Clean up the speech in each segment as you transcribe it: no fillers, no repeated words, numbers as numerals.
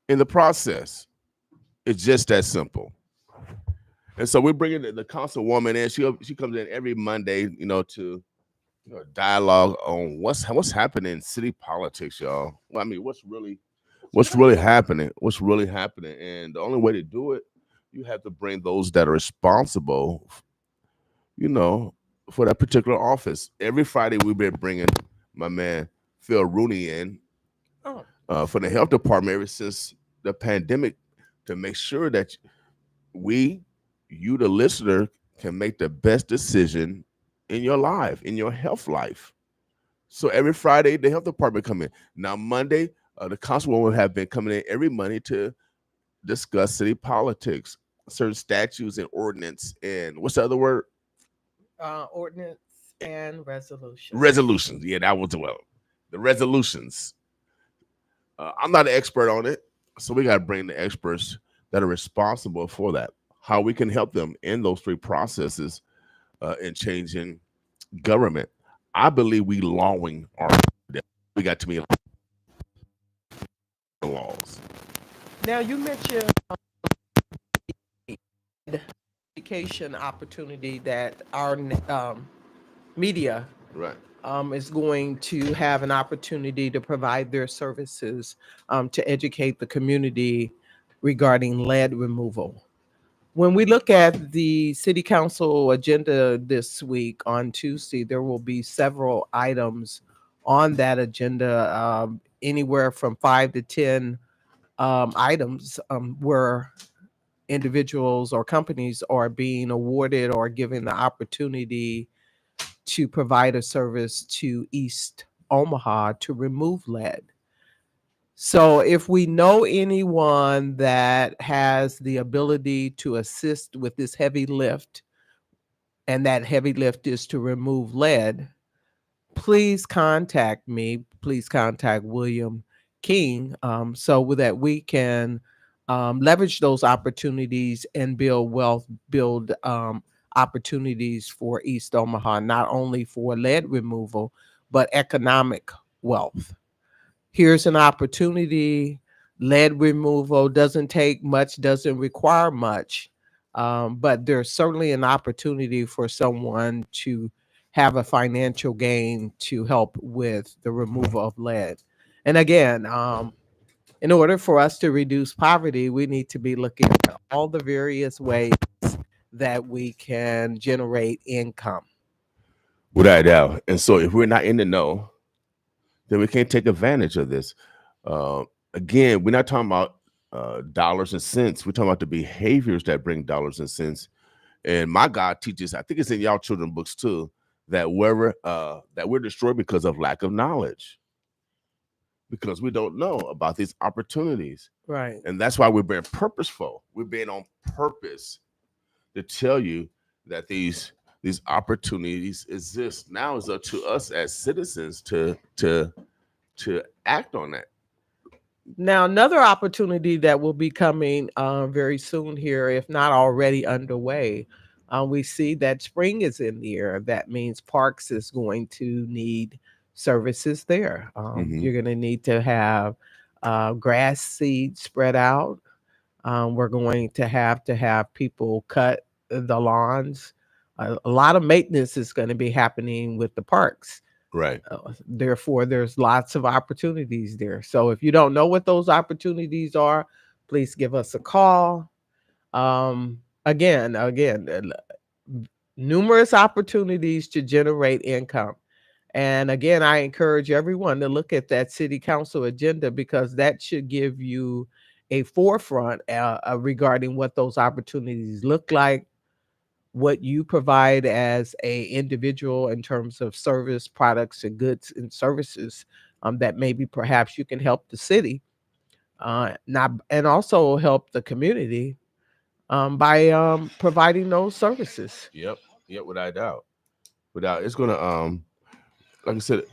in the process. It's just that simple. And so we're bringing the councilwoman in. She comes in every Monday, to dialogue on what's happening in city politics, y'all. Well, I mean, what's really happening? What's really happening? And the only way to do it, you have to bring those that are responsible, you know, for that particular office. Every Friday, we've been bringing my man Phil Rooney in Oh, for the health department ever since the pandemic to make sure that we, you, the listener, can make the best decision in your life, in your health life. So every Friday, the health department come in. Now Monday, the councilwoman have been coming in every Monday to discuss city politics, certain statutes and ordinance, and what's the other word? ordinance and resolutions. Resolutions. Yeah, that was well. The resolutions. I'm not an expert on it, so we got to bring the experts that are responsible for that. How we can help them in those three processes in changing government. I believe we lawing our we got too many laws. Now, you mentioned education opportunity that our media Right. is going to have an opportunity to provide their services to educate the community regarding lead removal. When we look at the city council agenda this week on Tuesday, there will be several items on that agenda, anywhere from 5 to 10 items where individuals or companies are being awarded or given the opportunity to provide a service to East Omaha to remove lead. So, if we know anyone that has the ability to assist with this heavy lift, and that heavy lift is to remove lead, please contact me. Please contact William King, so that we can leverage those opportunities and build wealth, build opportunities for East Omaha, not only for lead removal, but economic wealth. Here's an opportunity. Lead removal doesn't take much, doesn't require much, but there's certainly an opportunity for someone to have a financial gain to help with the removal of lead. And again, in order for us to reduce poverty, we need to be looking at all the various ways that we can generate income. Without a doubt. And so if we're not in the know, then we can't take advantage of this. Uh, Again, we're not talking about dollars and cents. We're talking about the behaviors that bring dollars and cents. And my God teaches, I think it's in y'all children books too, that we're destroyed because of lack of knowledge, because we don't know about these opportunities. Right. And that's why we're being purposeful. We're being on purpose to tell you that these opportunities exist. Now it's up to us as citizens to act on that. Now, another opportunity that will be coming very soon here, if not already underway, we see that spring is in the air. That means Parks is going to need services there. Hmm. You're going to need to have grass seed spread out. We're going to have people cut the lawns. A lot of maintenance is going to be happening with the parks. Right. Therefore, there's lots of opportunities there. So if you don't know what those opportunities are, please give us a call. Again, numerous opportunities to generate income. And again, I encourage everyone to look at that city council agenda, because that should give you a forefront regarding what those opportunities look like, what you provide as a individual in terms of service, products, and goods and services, that maybe perhaps you can help the city, not and also help the community by providing those services. Yep. Yep. Without a doubt. Without it's gonna like I said,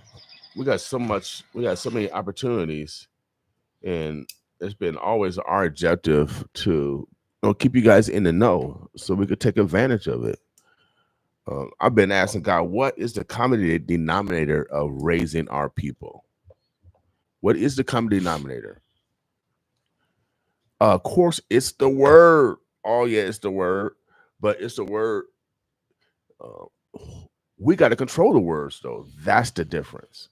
we got so many opportunities, and it's been always our objective to keep you guys in the know so we could take advantage of it. I've been asking God, what is the common denominator of raising our people? What is the common denominator? Of course, it's the word. Oh yeah, it's the word, but it's the word. Uh, we got to control the words, though. That's the difference.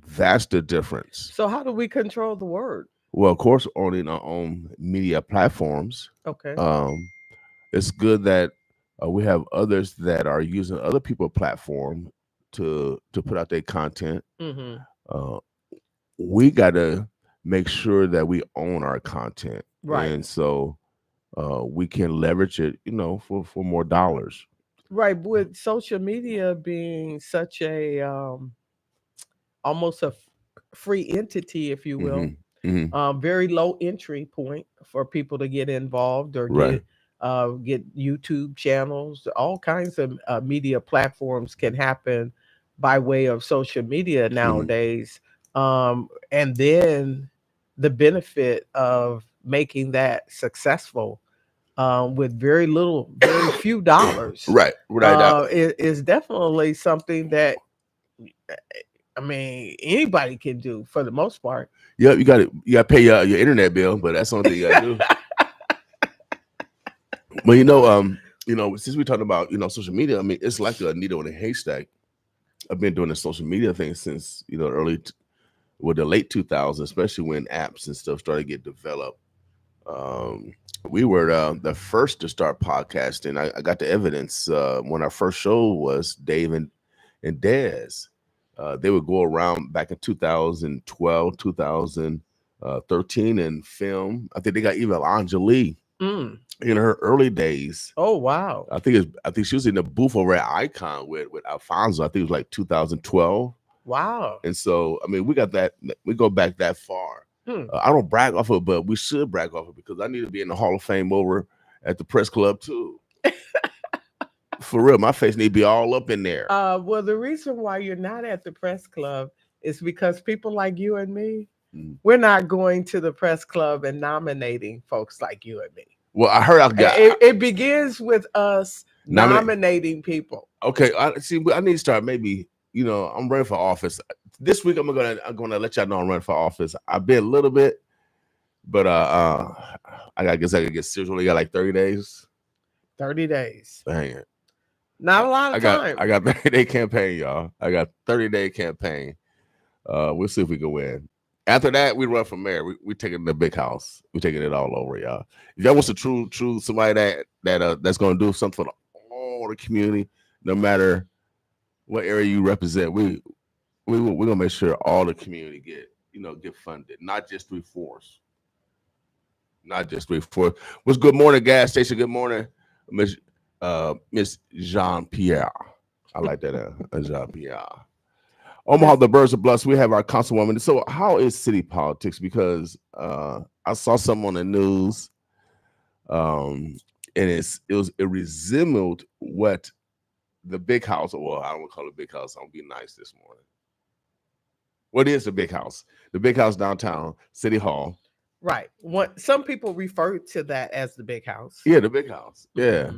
That's the difference. So how do we control the word? Well, of course, on our own media platforms. Okay. Um, it's good that we have others that are using other people's platform to put out their content. Mm-hmm. Uh, we got to make sure that we own our content, Right. and so we can leverage it, for more dollars. Right. With social media being such a almost a free entity, if you will, Hmm. Hmm. very low entry point for people to get involved or Right. get YouTube channels. All kinds of media platforms can happen by way of social media Hmm. nowadays. And then the benefit of making that successful with very few dollars, Right. Right. is definitely something that I mean anybody can do for the most part. Yeah, you got to pay your internet bill, but that's the only thing you got to do. But since we're talking about social media, I mean, it's like a needle in a haystack. I've been doing the social media thing since the late 2000s, especially when apps and stuff started to get developed. Um, we were the first to start podcasting. I got the evidence when our first show was Dave and Dez. They would go around back in 2012, 2013 and film. I think they got even Anjali Mm. in her early days. Oh wow. I think she was in the booth over at Icon with Alfonso. I think it was like 2012. Wow. And so, I mean, we got that. We go back that far. Hmm. I don't brag off of it, but we should brag off it because I need to be in the Hall of Fame over at the press club too. For real, my face need to be all up in there. Well, the reason why you're not at the press club is because people like you and me, Mm. we're not going to the press club and nominating folks like you and me. Well, I heard I've got It begins with us nominate. nominating people. Okay, I see. I need to start. Maybe I'm running for office this week. I'm gonna let y'all know I'm running for office. I've been a little bit, but I guess I could get serious. Only got like 30 days. 30 days. Dang it. Not a lot of time. I got 30-day campaign, y'all. I got 30-day campaign. We'll see if we can win. After that, we run for mayor. We taking the big house. We taking it all over, y'all. If y'all wants a true somebody that's gonna do something for all the community, no matter what area you represent, we're gonna make sure all the community get funded, not just 3/4. Not just 3/4. What's good morning, gas station? Good morning, Miss Jean Pierre. I like that, Jean Pierre. Omaha, the birds are blessed. We have our councilwoman. So, how is city politics? Because I saw something on the news, and it resembled what the big house. Well, I don't want to call it big house. I'll be nice this morning. What is the big house? The big house downtown, City Hall. Right. Some people refer to that as the big house. Yeah, the big house. Yeah.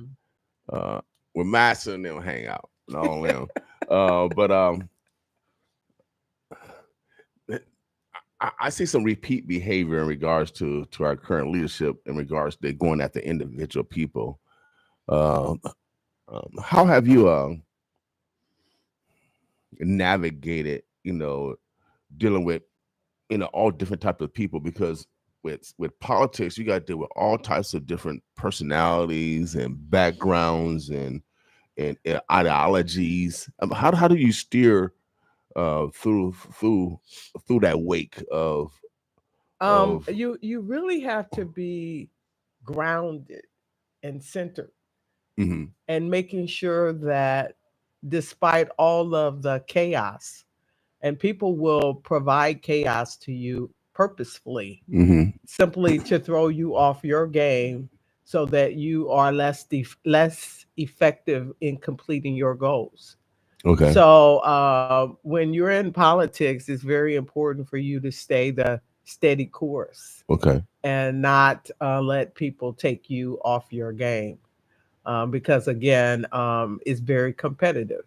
Mhm. Where Master and them hang out and all them. But I see some repeat behavior in regards to our current leadership in regards to going after individual people. How have you navigated, dealing with all different types of people? Because with politics, you got to deal with all types of different personalities and backgrounds and ideologies. How do you steer through that wake of You really have to be grounded and centered, mhm, and making sure that despite all of the chaos, and people will provide chaos to you purposefully, mhm. simply to throw you off your game so that you are less effective in completing your goals. Okay. So when you're in politics, it's very important for you to stay the steady course Okay. and not let people take you off your game, because again, it's very competitive.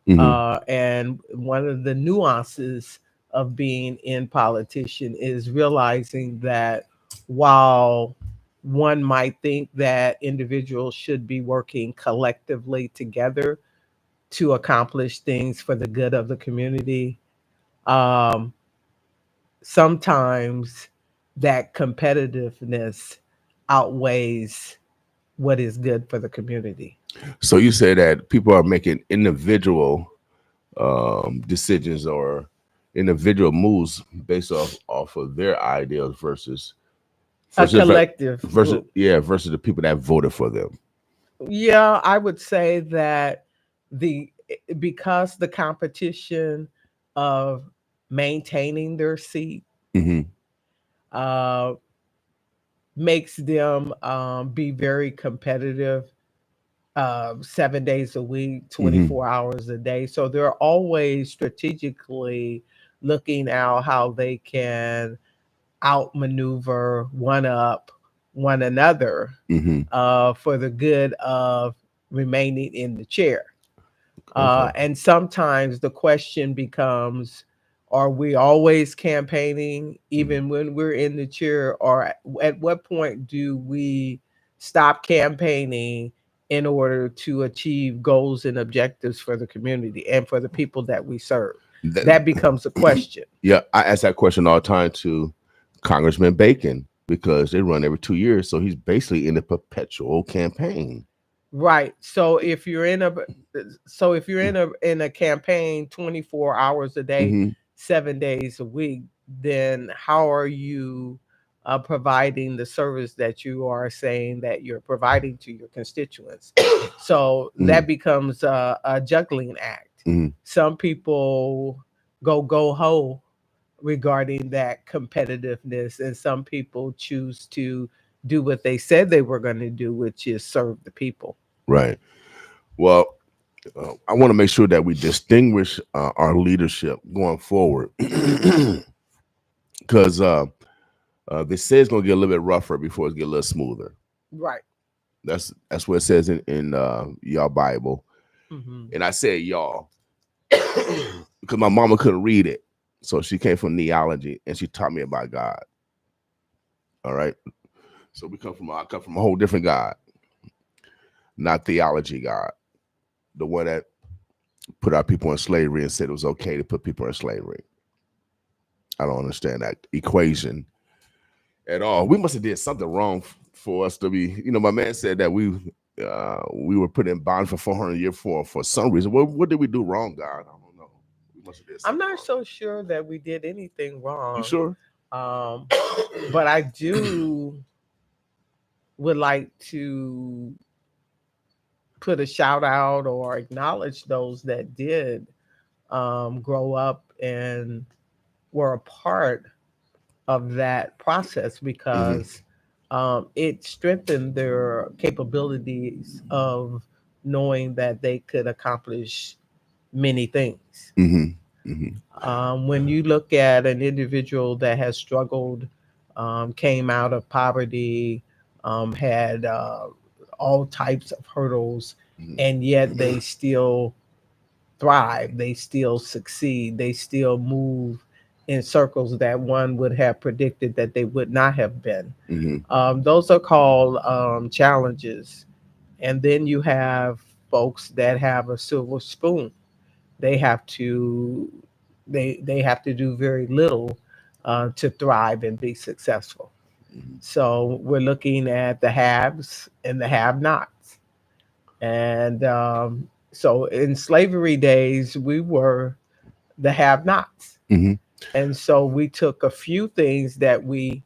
Mhm. And one of the nuances of being in politician is realizing that while one might think that individuals should be working collectively together to accomplish things for the good of the community, um, sometimes that competitiveness outweighs what is good for the community. So you say that people are making individual decisions or individual moves based off of their ideals A versus collective group. versus the people that voted for them. Yeah, I would say that the because the competition of maintaining their seat Hmm. uh, makes them be very competitive 7 days a week, Hmm. 24 hours a day. So they're always strategically looking out how they can outmaneuver, one up one another Hmm. for the good of remaining in the chair. Okay. And sometimes the question becomes, are we always campaigning even when we're in the chair? Or at what point do we stop campaigning in order to achieve goals and objectives for the community and for the people that we serve? That, That becomes a question. yeah, I ask that question all the time to Congressman Bacon because they run every 2 years, so he's basically in a perpetual campaign. Right. So if you're in a campaign 24 hours a day, Hmm. 7 days a week, then how are you providing the service that you are saying that you're providing to your constituents? So Hmm. that becomes a juggling act. Hmm. Some people go ho regarding that competitiveness, and some people choose to do what they said they were going to do, which is serve the people. Right. Well, I want to make sure that we distinguish our leadership going forward because they say it's going to get a little bit rougher before it get a little smoother. Right. That's what it says in y'all Bible, Hmm. and I said y'all because my mama couldn't read it, so she came from neology and she taught me about God. All right, so I come from a whole different God, not theology God, the one that put our people in slavery and said it was okay to put people in slavery. I don't understand that equation at all. We must have did something wrong for us to be. My man said that we were put in bond for 400 years for some reason. What did we do wrong, God? I don't know. We must have did I'm something not wrong. so sure that we did anything You wrong, sure? um, but I do would like to put a shout out or acknowledge those that did grow up and were a part of that process, Hmm. because it strengthened their capabilities of knowing that they could accomplish many things. Hmm. Hmm. When you look at an individual that has struggled, came out of poverty, had all types of hurdles, and yet they still thrive, they still succeed, they still move in circles that one would have predicted that they would not have been. Hmm. Those are called challenges. And then you have folks that have a silver spoon. They have to they have to do very little to thrive and be successful. Hmm. So we're looking at the haves and the have-nots. And so in slavery days, we were the have-nots. Hmm. And so we took a few things that we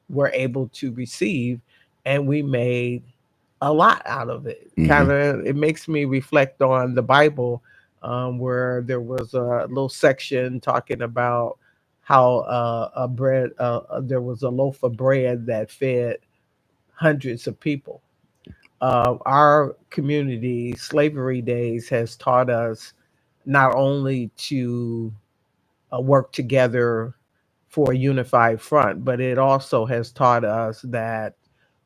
were able to receive, and we made a lot out of it. Kind Hmm. of, it makes me reflect on the Bible, where there was a little section talking about how there was a loaf of bread that fed hundreds of people. Our community, slavery days, has taught us not only to work together for a unified front, but it also has taught us that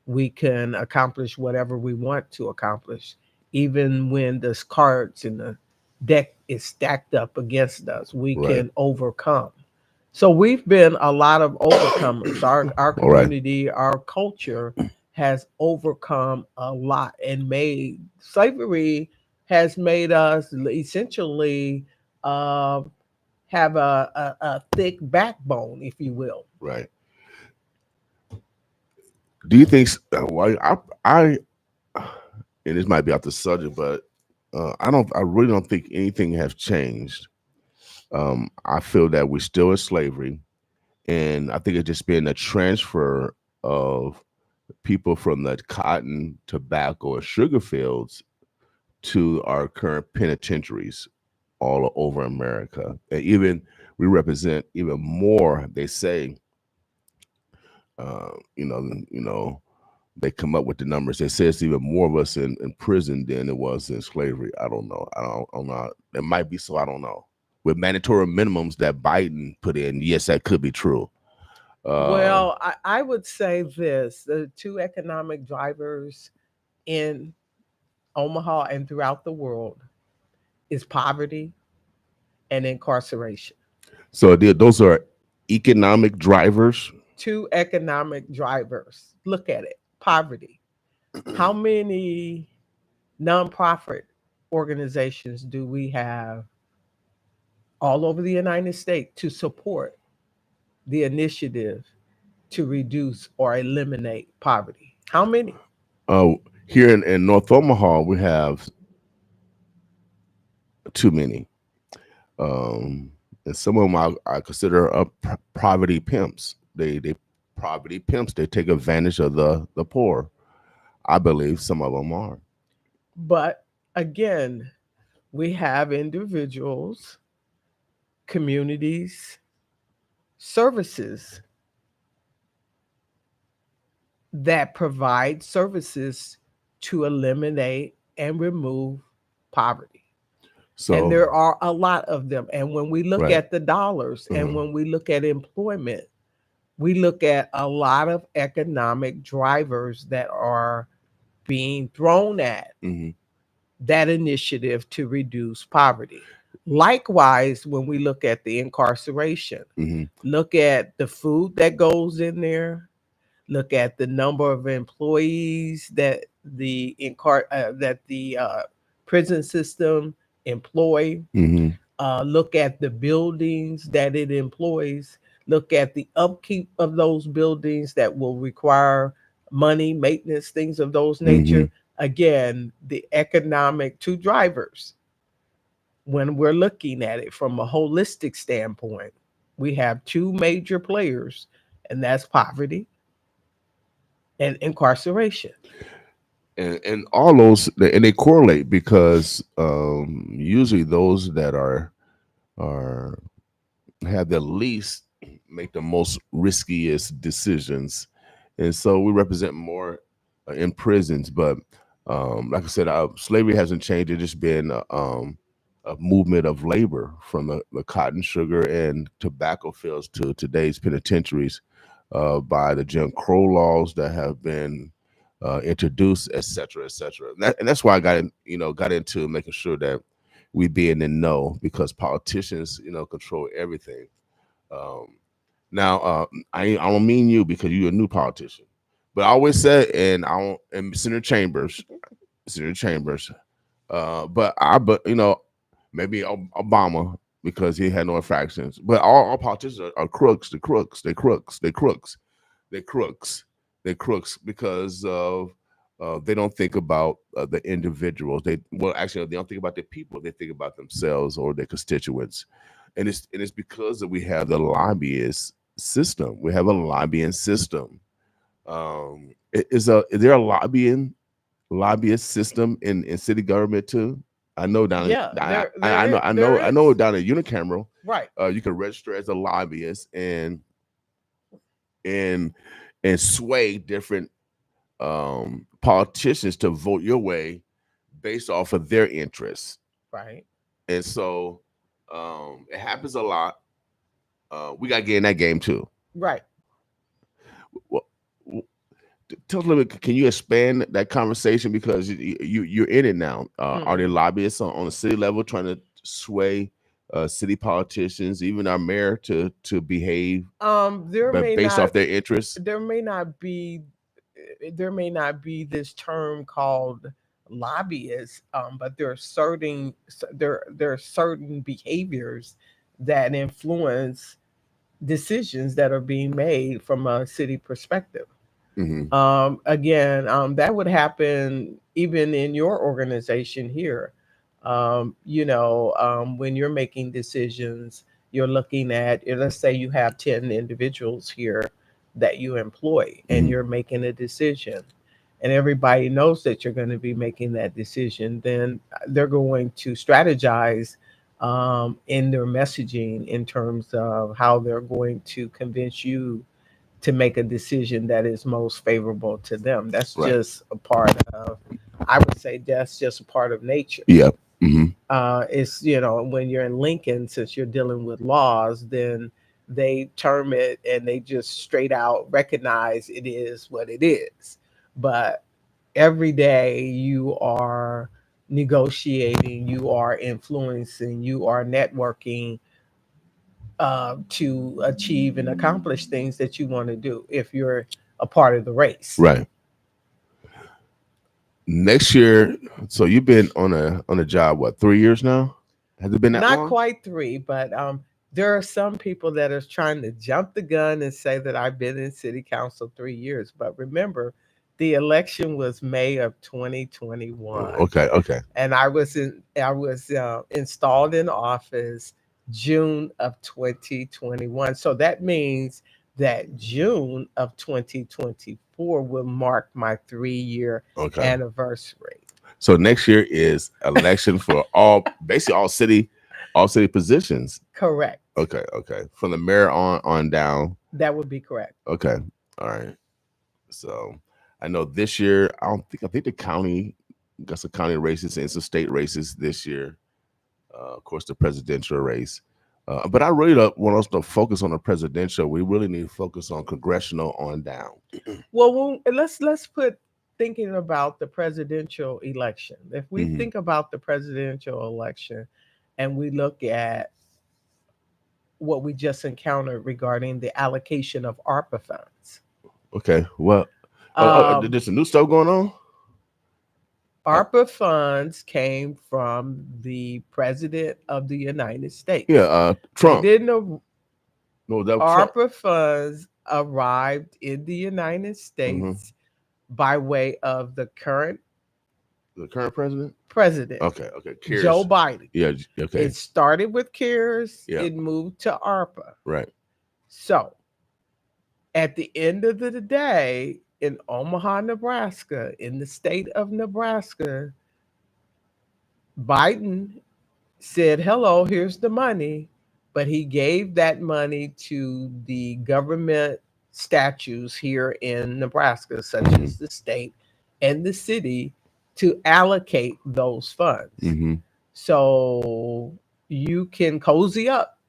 we can accomplish whatever we want to accomplish, even when the cards and the deck is stacked up against us. We Right. can overcome. So we've been a lot of overcomers. Our All right. community, our culture has overcome a lot and made slavery has made us essentially uh, have a thick backbone, if you will. Right. Do you think? Well, and this might be off the subject, but I don't. I really don't think anything has changed. I feel that we're still in slavery, and I think it's just been a transfer of people from the cotton, tobacco, and sugar fields to our current penitentiaries all over America. And even we represent even more. They say, you know, they come up with the numbers. They say it's even more of us in prison than it was in slavery. I don't know. I'm not. It might be so. I don't know. With mandatory minimums that Biden put in, yes, that could be true. Uh, Well, I would say this: the two economic drivers in Omaha and throughout the world is poverty and incarceration. so those are economic drivers. Two economic drivers. Look at it: poverty. How many nonprofit organizations do we have all over the United States to support the initiative to reduce or eliminate poverty? How many? Uh, Here in North Omaha, we have too many. And some of them I consider poverty pimps. They poverty pimps. They take advantage of the poor. I believe some of them are. But again, we have individuals, communities, services that provide services to eliminate and remove poverty. And So there are a lot of them. And when we look right. at the dollars and Hmm. when we look at employment, we look at a lot of economic drivers that are being thrown at Hmm. that initiative to reduce poverty. Likewise, when we look at the incarceration, Hmm. look at the food that goes in there, look at the number of employees that the prison system employ, Hmm. look at the buildings that it employs, look at the upkeep of those buildings that will require money, maintenance, things of those Hmm. nature. Again, the economic two drivers, when we're looking at it from a holistic standpoint, we have two major players, and that's poverty and incarceration. And all those and they correlate because usually those that are have the least make the most riskiest decisions, and so we represent more in prisons. But like I said, slavery hasn't changed. It's just been a movement of labor from the cotton, sugar, and tobacco fields to today's penitentiaries by the Jim Crow laws that have been introduced, et cetera, et cetera. And that's why I got into making sure that we be in the know because politicians, control everything. Um, Now, I don't mean you because you're a new politician, but I always said, and I don't, and Senator Chambers, but maybe Obama because he had no infractions, but all politicians are crooks, the crooks, they crooks, they crooks, they crooks, they crooks because of they don't think about the individuals. Actually they don't think about the people. They think about themselves or their constituents, and it's because that we have the lobbyist system. We have a lobbying system. Is there a lobbyist system in city government too? I know down Yeah, I there know is. down at Unicameral, Right. you can register as a lobbyist and and sway different politicians to vote your way based off of their interests. Right. And so it happens a lot. We got to get in that game too. Right. Well, tell us a little bit. Can you expand that conversation because you're in it now? Are there Hmm. lobbyists on the city level trying to sway city politicians, even our mayor, to behave There but may based off not their interests? there may not be there may not be this term called lobbyists, but there are certain behaviors that influence decisions that are being made from a city perspective. Hmm. Again, that would happen even in your organization here. When you're making decisions, you're looking at, let's say you have 10 individuals here that you employ, and Hmm. you're making a decision, and everybody knows that you're going to be making that decision, then they're going to strategize in their messaging in terms of how they're going to convince you to make a decision that is most favorable to them. That's Right. just a part of, I would say, that's just a part of nature. Yeah. Hmm. It's, when you're in Lincoln, since you're dealing with laws, then they term it and they just straight out recognize it is what it is. But every day you are negotiating, you are influencing, you are networking to achieve and accomplish things that you want to do if you're a part of the race. Right. Next year, so you've been on a job what, 3 years now? Has it been that Not long? quite three, but there are some people that are trying to jump the gun and say that I've been in city council 3 years. But remember, the election was May of 2021, Okay. Okay. and I was installed in office June of 2021. So that means that June of 2024 will mark my 3 year Okay. anniversary. So next year is election for basically all city positions. Correct. Okay. Okay. From the mayor on down. That would be correct. Okay. All right. So I know this year, I think the county got some county races and some state races this year. Of course, the presidential race. But I really don't want us to focus on the presidential. We really need to focus on congressional on down. Well, let's put thinking about the presidential election. If we Hmm. think about the presidential election and we look at what we just encountered regarding the allocation of ARPA funds. Okay. Well, Um, there's some new stuff going on. Uh, ARPA funds came from the President of the United yeah. States. They Trump. didn't. No, that was Trump. ARPA funds arrived in the United Hmm. States by way of The current president. president, Okay. Okay. Joe Curious. Biden. Yeah. Okay. It started with CARES, Yeah. it moved to ARPA. Right. So at the end of the day, in Omaha, Nebraska, in the state of Nebraska, Biden said, hello, here's the money. But he gave that money to the government statues here in Nebraska, such Hmm. as the state and the city, to allocate those funds. Hmm. So you can cozy up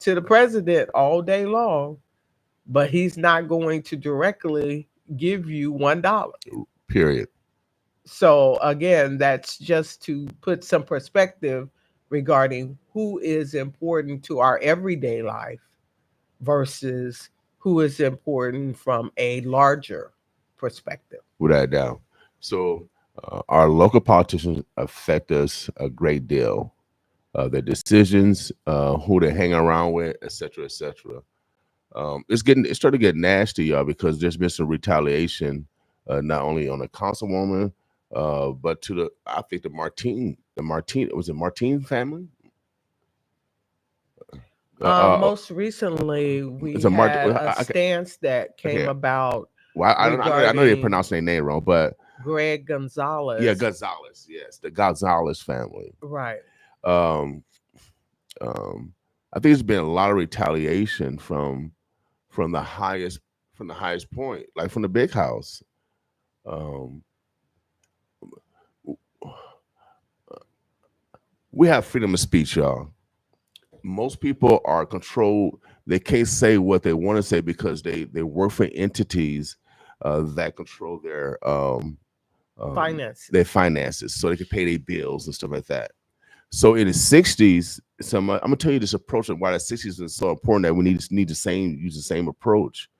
to the president all day long, but he's not going to directly give you $1. Period. So again, that's just to put some perspective regarding who is important to our everyday life versus who is important from a larger perspective. Without a doubt. So our local politicians affect us a great deal. Their decisions, who they hang around with, et cetera, et cetera. It's starting to get nasty, y'all, because there's been some retaliation, not only on the councilwoman, but to I think was it Martin family? Most recently, we It's a Martin. had a stance that came Okay. about Well, I know they regarding pronounce their name wrong, but Greg yeah, Gonzalez. Gonzalez. Yes, the Gonzalez family. Right. Um, um, I think there's been a lot of retaliation from the highest point, like from the big house. Um, we have freedom of speech, y'all. Most people are controlled. They can't say what they want to say because they work for entities that control Finances. their finances, so they can pay their bills and stuff like that. So in the '60s, I'm gonna tell you this approach and why the '60s is so important that we need the same use the same approach.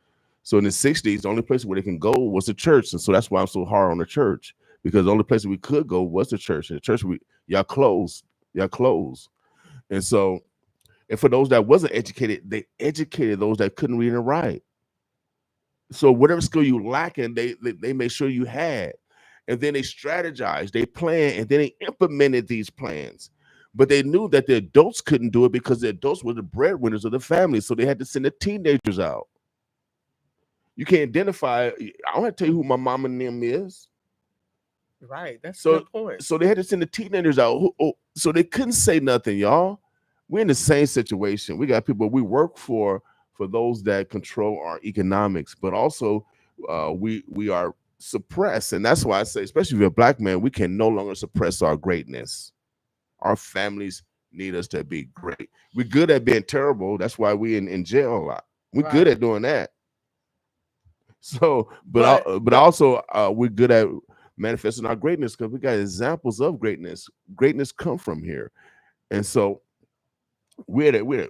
So in the '60s, the only place where they can go was the church, and so that's why I'm so hard on the church because the only place we could go was the church. And the church, y'all closed, and so and for those that wasn't educated, they educated those that couldn't read and write. So whatever skill you lacking, they made sure you had, and then they strategized, they planned, and then they implemented these plans. But they knew that the adults couldn't do it because the adults were the breadwinners of the family, so they had to send the teenagers out. You can't identify. I don't have to tell you who my mom and them is. Right. That's a So good point. so they had to send the teenagers out. So they couldn't say nothing, y'all. We're in the same situation. We got people we work for those that control our economics, but also we are suppressed, and that's why I say, especially if you're a black man, we can no longer suppress our greatness. Our families need us to be great. We're good at being terrible. That's why we in jail a lot. We're good Right. at doing that. So, But but also we're good at manifesting our greatness because we got examples of greatness. Greatness come from here, and so we're at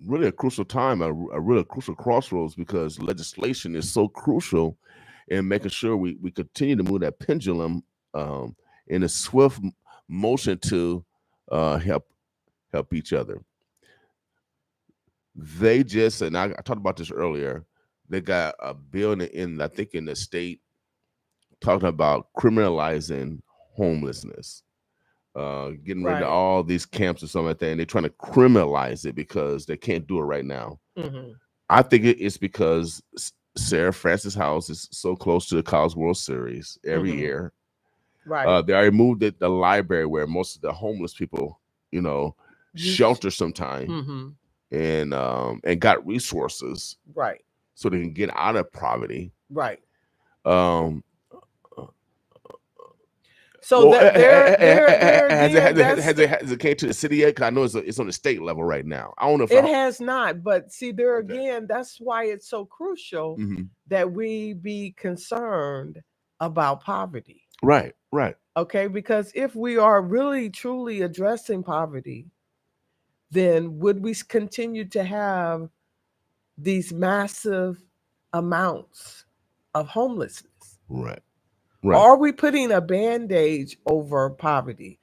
really a crucial time, a really crucial crossroads because legislation is so crucial in making sure we continue to move that pendulum in a swift motion to help each other. They just and I talked about this earlier. They got a bill I think in the state talking about criminalizing homelessness, getting rid of right. all these camps or something like that, and they're trying to criminalize it because they can't do it right now. Hmm. I think it's because Sarah Francis House is so close to the College World Series every Hmm. year. Right. They already moved the library where most of the homeless people, you know, Used. shelter sometime Hmm. and got resources Right. so they can get out of poverty. Right. Um, So well, that there again, that's has it came to the city yet? 'Cause I know it's on the state level right now. I don't know if it I. has not. But see, there Okay. again, that's why it's so crucial Hmm. that we be concerned about poverty. Right, right. Okay, because if we are really truly addressing poverty, then would we continue to have these massive amounts of homelessness? Right. Right. Are we putting a band-aid over poverty?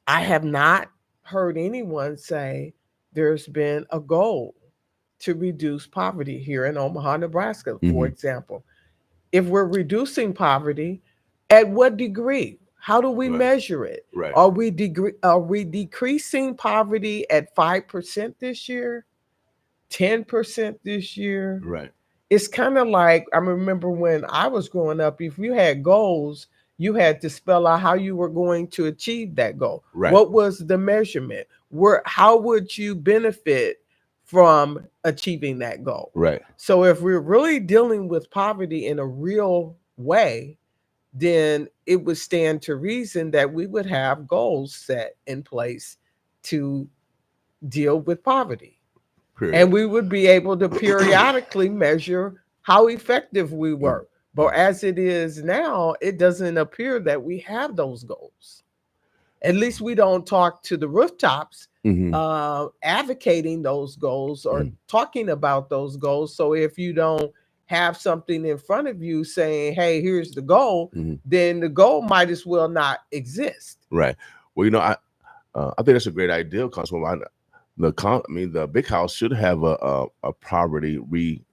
I have not heard anyone say there's been a goal to reduce poverty here in Omaha, Nebraska, for Hmm. example. If we're reducing poverty, at what degree? How do we Right. measure it? Right. Are we decreasing poverty at 5% this year, 10% this year? Right. It's kind of like I remember when I was growing up, if you had goals, you had to spell out how you were going to achieve that goal. Right. What was the measurement? How would you benefit from achieving that goal? Right. So if we're really dealing with poverty in a real way, then it would stand to reason that we would have goals set in place to deal with poverty. Period. And we would be able to periodically measure how effective we were. But as it is now, it doesn't appear that we have those goals. At least we don't talk to the rooftops Mm-hmm. advocating those goals or Mm-hmm. talking about those goals. So if you don't have something in front of you saying, hey, here's the goal, Mm-hmm. then the goal might as well not exist. Right. Well, I think that's a great idea, Councilwoman. The big house should have a poverty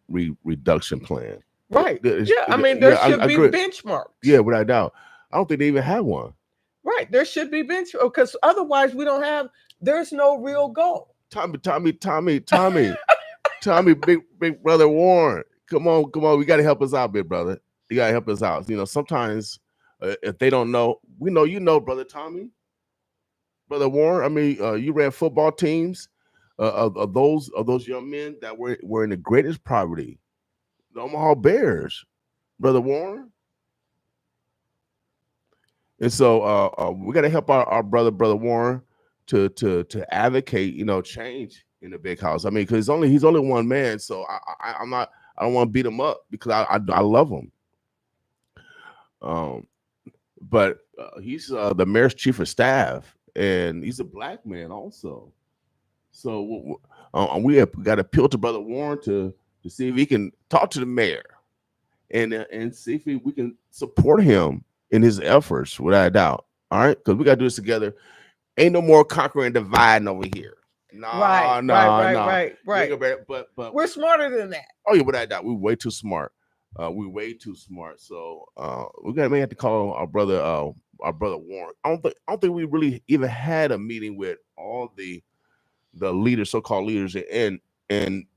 reduction plan. Right. Yeah. I mean, there Yeah, should I be agree. benchmarks. Yeah, without doubt. I don't think they even have one. Right. There should be benchmarks because otherwise we don't have, there's no real goal. Tommy, big brother Warren. Come on, come on. We got to help us out, big brother. You got to help us out. Sometimes if they don't know, we know brother Tommy. Brother Warren, I mean, you ran football teams of those young men that were in the greatest poverty, the Omaha Bears, Brother Warren. And so we got to help our brother Warren to advocate, change in the big house. I mean, because he's only one man, so I'm not. I don't want to beat him up because I love him. But he's the mayor's chief of staff, and he's a black man also. So we have got to appeal to Brother Warren to see if he can talk to the mayor and see if we can support him in his efforts, without a doubt. All right, because we got to do this together. Ain't no more conquering and dividing over here. Right, No, right, no, right, no. right, right. But We're smarter than that. oh yeah, without a doubt, we're way too smart. We're way too smart. So we got may have to call our brother Warren. I don't think we really even had a meeting with all the leaders, so-called leaders, and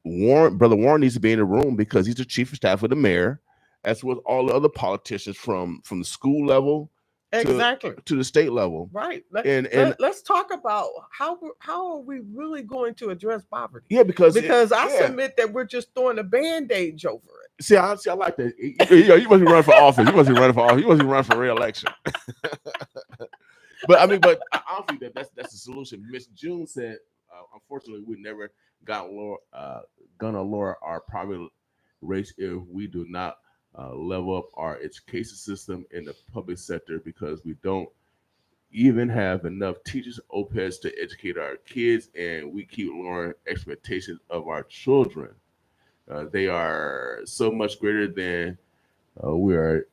Brother Warren needs to be in the room because he's the chief of staff of the mayor, as with all the other politicians from the school level Exactly. to the state level. Right. Let's talk about how are we really going to address poverty? Yeah, because I submit that we're just throwing a band-aid over it. See, I like that. You must be running for office. You must be running for office. You must be running for re-election. But I mean, I don't think that's the solution. Miss June said, unfortunately, we never gonna lower our poverty rates if we do not level up our education system in the public sector, because we don't even have enough teachers, OPEDs to educate our kids, and we keep lowering expectations of our children. They are so much greater than we are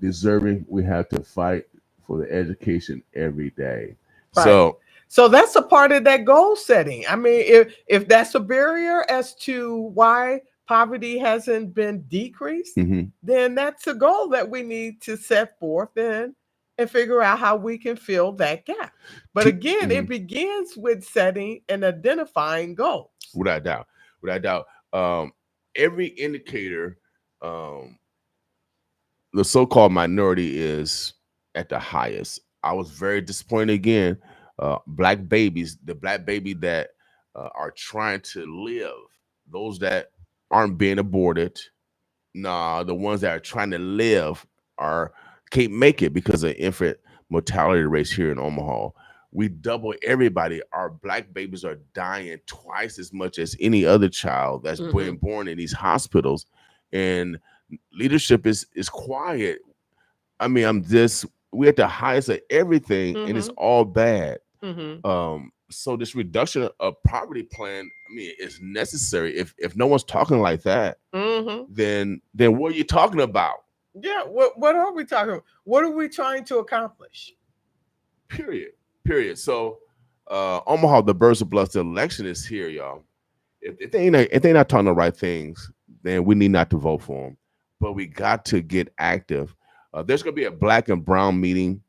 deserving. We have to fight for the education every day. Right. So that's a part of that goal setting. I mean, if that's a barrier as to why poverty hasn't been decreased, then that's a goal that we need to set forth and figure out how we can fill that gap. But again, it begins with setting and identifying goals. Without doubt. Without doubt. Every indicator, the so-called minority is at the highest. I was very disappointed again. Black babies, the black baby that are trying to live, those that aren't being aborted. Nah, the ones that are trying to live can't make it because of infant mortality rates here in Omaha. We double everybody. Our black babies are dying twice as much as any other child that's being born in these hospitals, and leadership is quiet. I mean, we're at the highest of everything, and it's all bad. So this reduction of poverty plan, I mean, is necessary. If no one's talking like that, then what are you talking about? Yeah, what are we talking about? What are we trying to accomplish? Period. So Omaha, the birds of blood, the election is here, y'all. If they not talking the right things, then we need not to vote for them. But we got to get active. There's going to be a black and brown meeting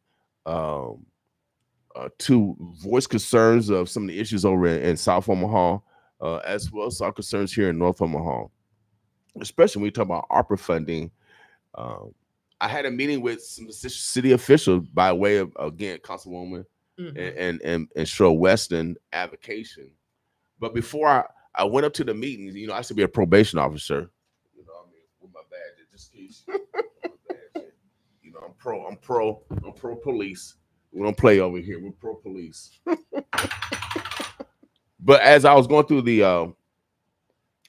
to voice concerns of some of the issues over in South Omaha, as well as our concerns here in North Omaha, especially when we talk about ARPA funding. I had a meeting with some city officials by way of, again, Councilwoman and Cheryl Weston advocation. But before I went up to the meetings, I used to be a probation officer. With my badge, just in case. I'm pro police. We don't play over here. We're pro police. But as I was going through the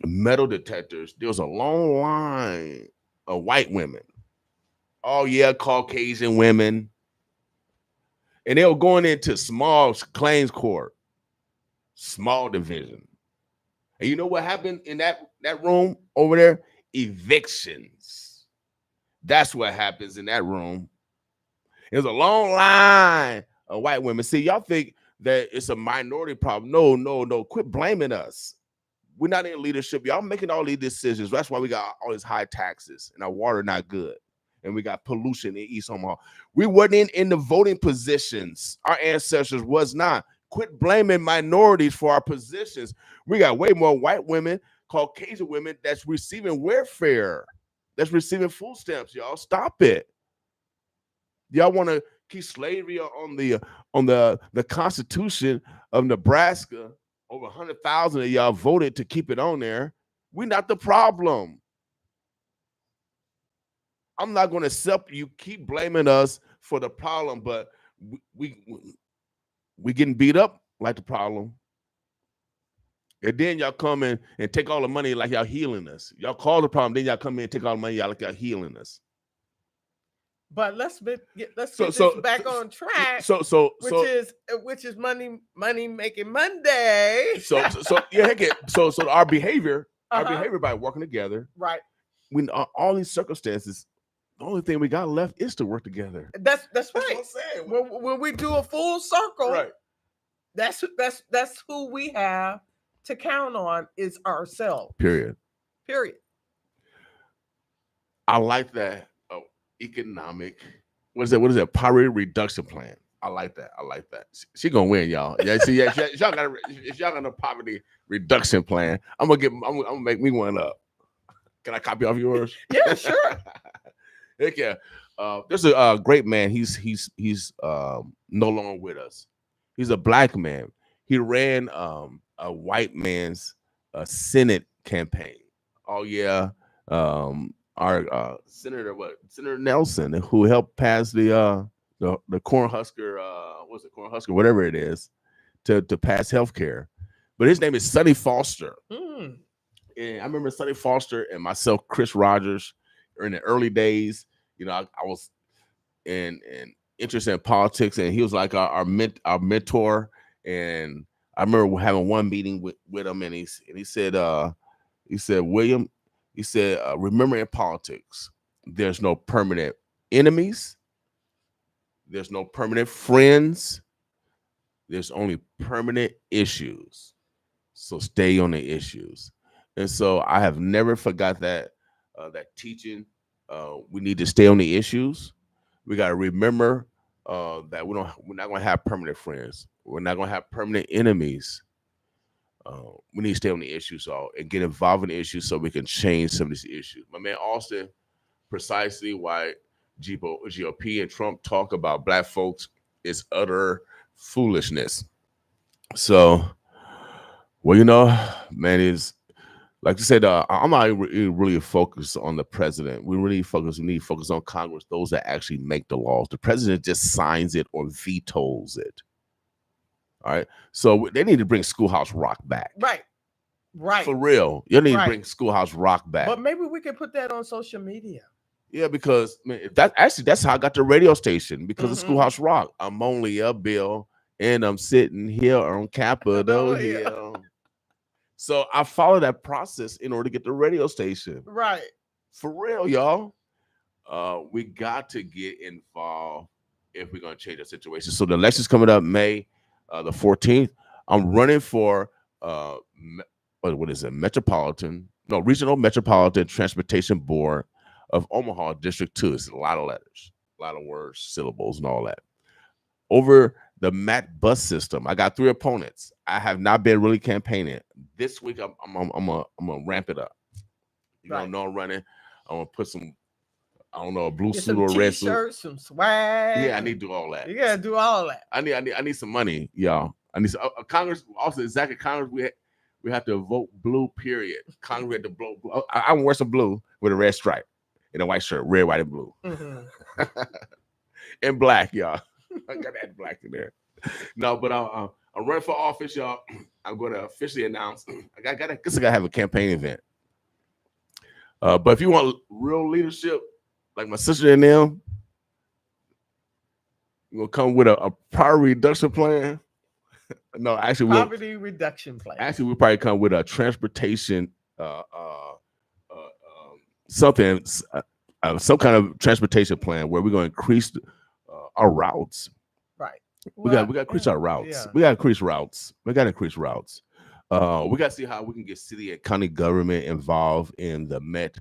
metal detectors, there was a long line of white women. Oh yeah, Caucasian women. And they were going into small claims court, small division. And you know what happened in that room over there? Evictions. That's what happens in that room. There's a long line of white women. See, y'all think that it's a minority problem. No. Quit blaming us. We're not in leadership. Y'all making all these decisions. That's why we got all these high taxes and our water not good. And we got pollution in East Omaha. We wasn't in the voting positions. Our ancestors was not. Quit blaming minorities for our positions. We got way more white women, Caucasian women that's receiving welfare, that's receiving food stamps. Y'all stop it. Y'all want to keep slavery on the Constitution of Nebraska. Over 100,000 of y'all voted to keep it on there. We're not the problem. I'm not going to accept you keep blaming us for the problem, but we getting beat up like the problem. And then y'all come in and take all the money like y'all healing us. Y'all call the problem, then y'all come in and take all the money, y'all like y'all healing us. But let's So get this so back on track, so so which so is money making Monday. yeah, heck it. So our Uh-huh. behavior by working together. Right. When all these circumstances, the only thing we got left is to work together. That's That's what right. I'm saying. When we do a full circle, Right. that's who we have to count on is ourselves. Period. Period. I like that. Oh, economic. What is that? What is that? Poverty reduction plan. I like that. I like that. She gonna win, y'all. Yeah. See, yeah. If y'all got a poverty reduction plan, I'm gonna make me one up. Can I copy off yours? Yeah, sure. Heck yeah. There's a great man. He's no longer with us. He's a black man. He ran a white man's Senate campaign. Oh yeah. Our Senator Nelson, who helped pass the Cornhusker what's it, Cornhusker, whatever it is, to pass health care. But his name is Sonny Foster. Mm. And I remember Sonny Foster and myself, Chris Rogers, in the early days. You know, I was in interested in politics, and he was like our mentor. And I remember having one meeting with him, and he said, William, he said, remember in politics, there's no permanent enemies, there's no permanent friends, there's only permanent issues. So stay on the issues. And so I have never forgot that teaching. We need to stay on the issues. We got to remember that we're not going to have permanent friends. We're not going to have permanent enemies. We need to stay on the issues and get involved in the issues so we can change some of these issues. My man Austin, precisely why GOP and Trump talk about black folks is utter foolishness. So, well, man, is like you said, I'm not really focused on the president. We need to focus on Congress, those that actually make the laws. The president just signs it or vetoes it. All right. So they need to bring Schoolhouse Rock back. Right. Right. For real. You need to bring Schoolhouse Rock back. But maybe we can put that on social media. Yeah, because that's how I got the radio station, because of Schoolhouse Rock. I'm only a bill and I'm sitting here on Capitol Hill. So I follow that process in order to get the radio station. Right. For real, y'all. We got to get involved if we're going to change the situation. So the election's coming up May the 14th. I'm running for what is it? Regional Metropolitan Transportation Board of Omaha District 2. It's a lot of letters, a lot of words, syllables, and all that. Over the MAT bus system, I got 3 opponents. I have not been really campaigning. This week, I'm gonna ramp it up. You know I'm running. I'm gonna put some, I don't know, a blue suit or a red suit, some swag. Yeah, I need to do all that. You gotta do all that. I need some money, y'all. I need some, Congress. Also, exactly, Congress. We have to vote blue. Period. Congress had to blow blue. I wear some blue with a red stripe and a white shirt, red, white, and blue, and black, y'all. I got that black in there. No, but I'm running for office, y'all. I'm going to officially announce. I gotta have a campaign event. But if you want real leadership, like my sister and them, you're gonna come with a poverty reduction plan. No, actually, poverty reduction plan. Actually, we'll probably come with a transportation, something, some kind of transportation plan where we're going to increase our routes. Right. We got to increase our routes. Yeah. We got to increase routes. We got to see how we can get city and county government involved in the MET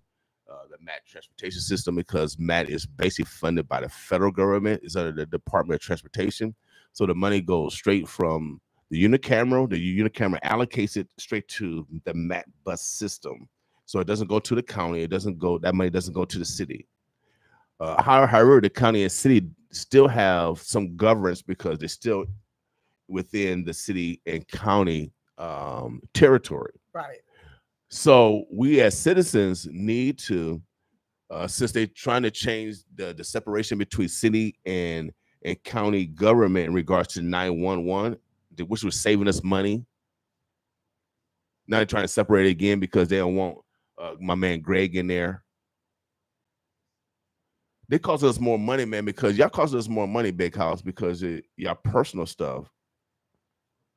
transportation system, because MET is basically funded by the federal government. It's under the Department of Transportation. So the money goes straight from the unicameral. The unicameral allocates it straight to the MET bus system. So it doesn't go to the county. That money doesn't go to the city. However, the county and city still have some governance because they're still within the city and county territory. Right. So we as citizens need to, since they're trying to change the separation between city and county government in regards to 911, which was saving us money. Now they're trying to separate it again because they don't want my man Greg in there. They cost us more money, man, because y'all cost us more money, big house, because y'all personal stuff.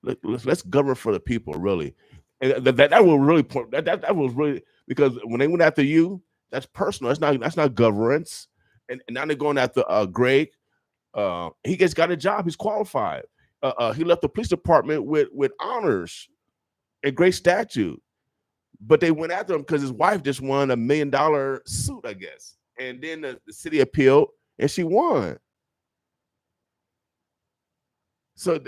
Let's govern for the people, really. And that will really point that was really, because when they went after you, that's personal. That's not governance. And now they're going after Greg. He just got a job. He's qualified. He left the police department with honors and great statue. But they went after him because his wife just won $1 million suit, I guess. And then the city appealed and she won. So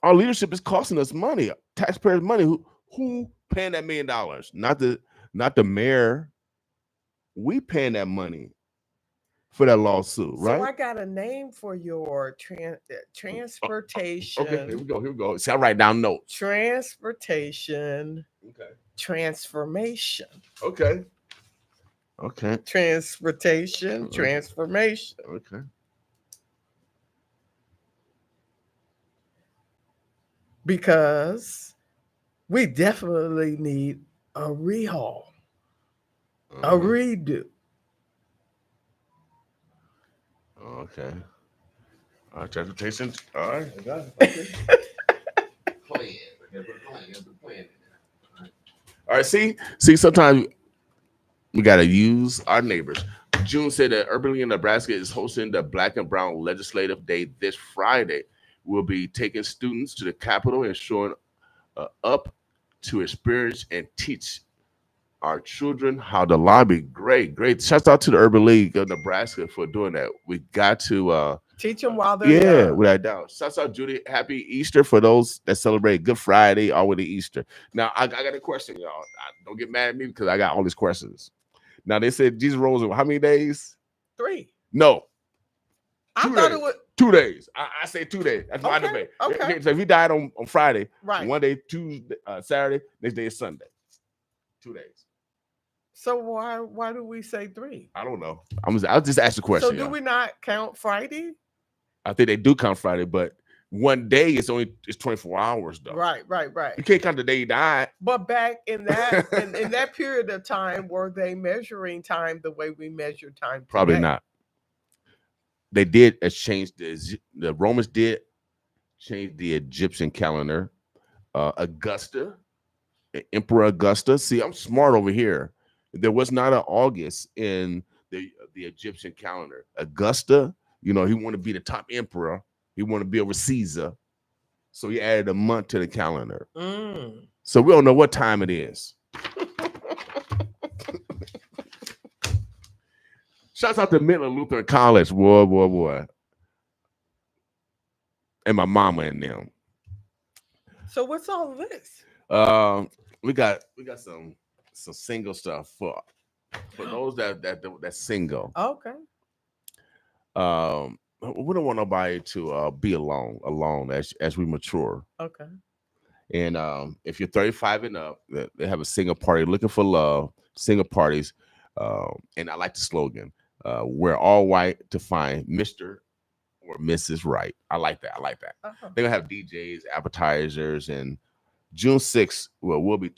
our leadership is costing us money, taxpayers' money. Who paying that $1 million? Not the mayor. We paying that money for that lawsuit, right? So I got a name for your transportation. Okay, here we go. See, I write down notes. Transportation. Okay. Transformation. Okay. Transportation. Transformation. Okay. Because we definitely need a rehaul, a redo. Okay. All right, transportation. All right, I got it. Okay. Plan. All right, see, sometimes we gotta use our neighbors. June said that Urban League in Nebraska is hosting the Black and Brown Legislative Day this Friday. We'll be taking students to the Capitol and showing up to experience and teach our children how to lobby. Great. Shouts out to the Urban League of Nebraska for doing that. We got to teach them while they're young. Without doubt. Shouts out, Judy. Happy Easter for those that celebrate Good Friday all the way to Easter. Now, I got a question, y'all. Don't get mad at me because I got all these questions. Now, they said Jesus rose in how many days? 3. No. I thought it was 2 days. I say 2 days. That's my debate. Okay. So if he died on Friday, right, one day, Tuesday, Saturday, next day is Sunday. 2 days. So why do we say 3? I don't know. I'll just ask the question. So do we not count Friday? I think they do count Friday, but one day it's 24 hours though. Right. You can't count the day he died. But back in that in that period of time, were they measuring time the way we measure time today? Probably not. They did change the Romans did change the Egyptian calendar. Augusta, Emperor Augusta. See, I'm smart over here. There was not an August in the Egyptian calendar. Augusta, he wanted to be the top emperor. He wanted to be over Caesar. So he added a month to the calendar. So we don't know what time it is. Shouts out to Midland Lutheran College. Boy. And my mama and them. So what's all of this? We got some single stuff for those that's single. Okay. We don't want nobody to be alone as we mature. Okay. And if you're 35 and up, they have a single party looking for love. Single parties, and I like the slogan: "We're all white to find Mr. or Mrs. Right." I like that. Uh-huh. They're gonna have DJs, appetizers, and June 6th. Well, we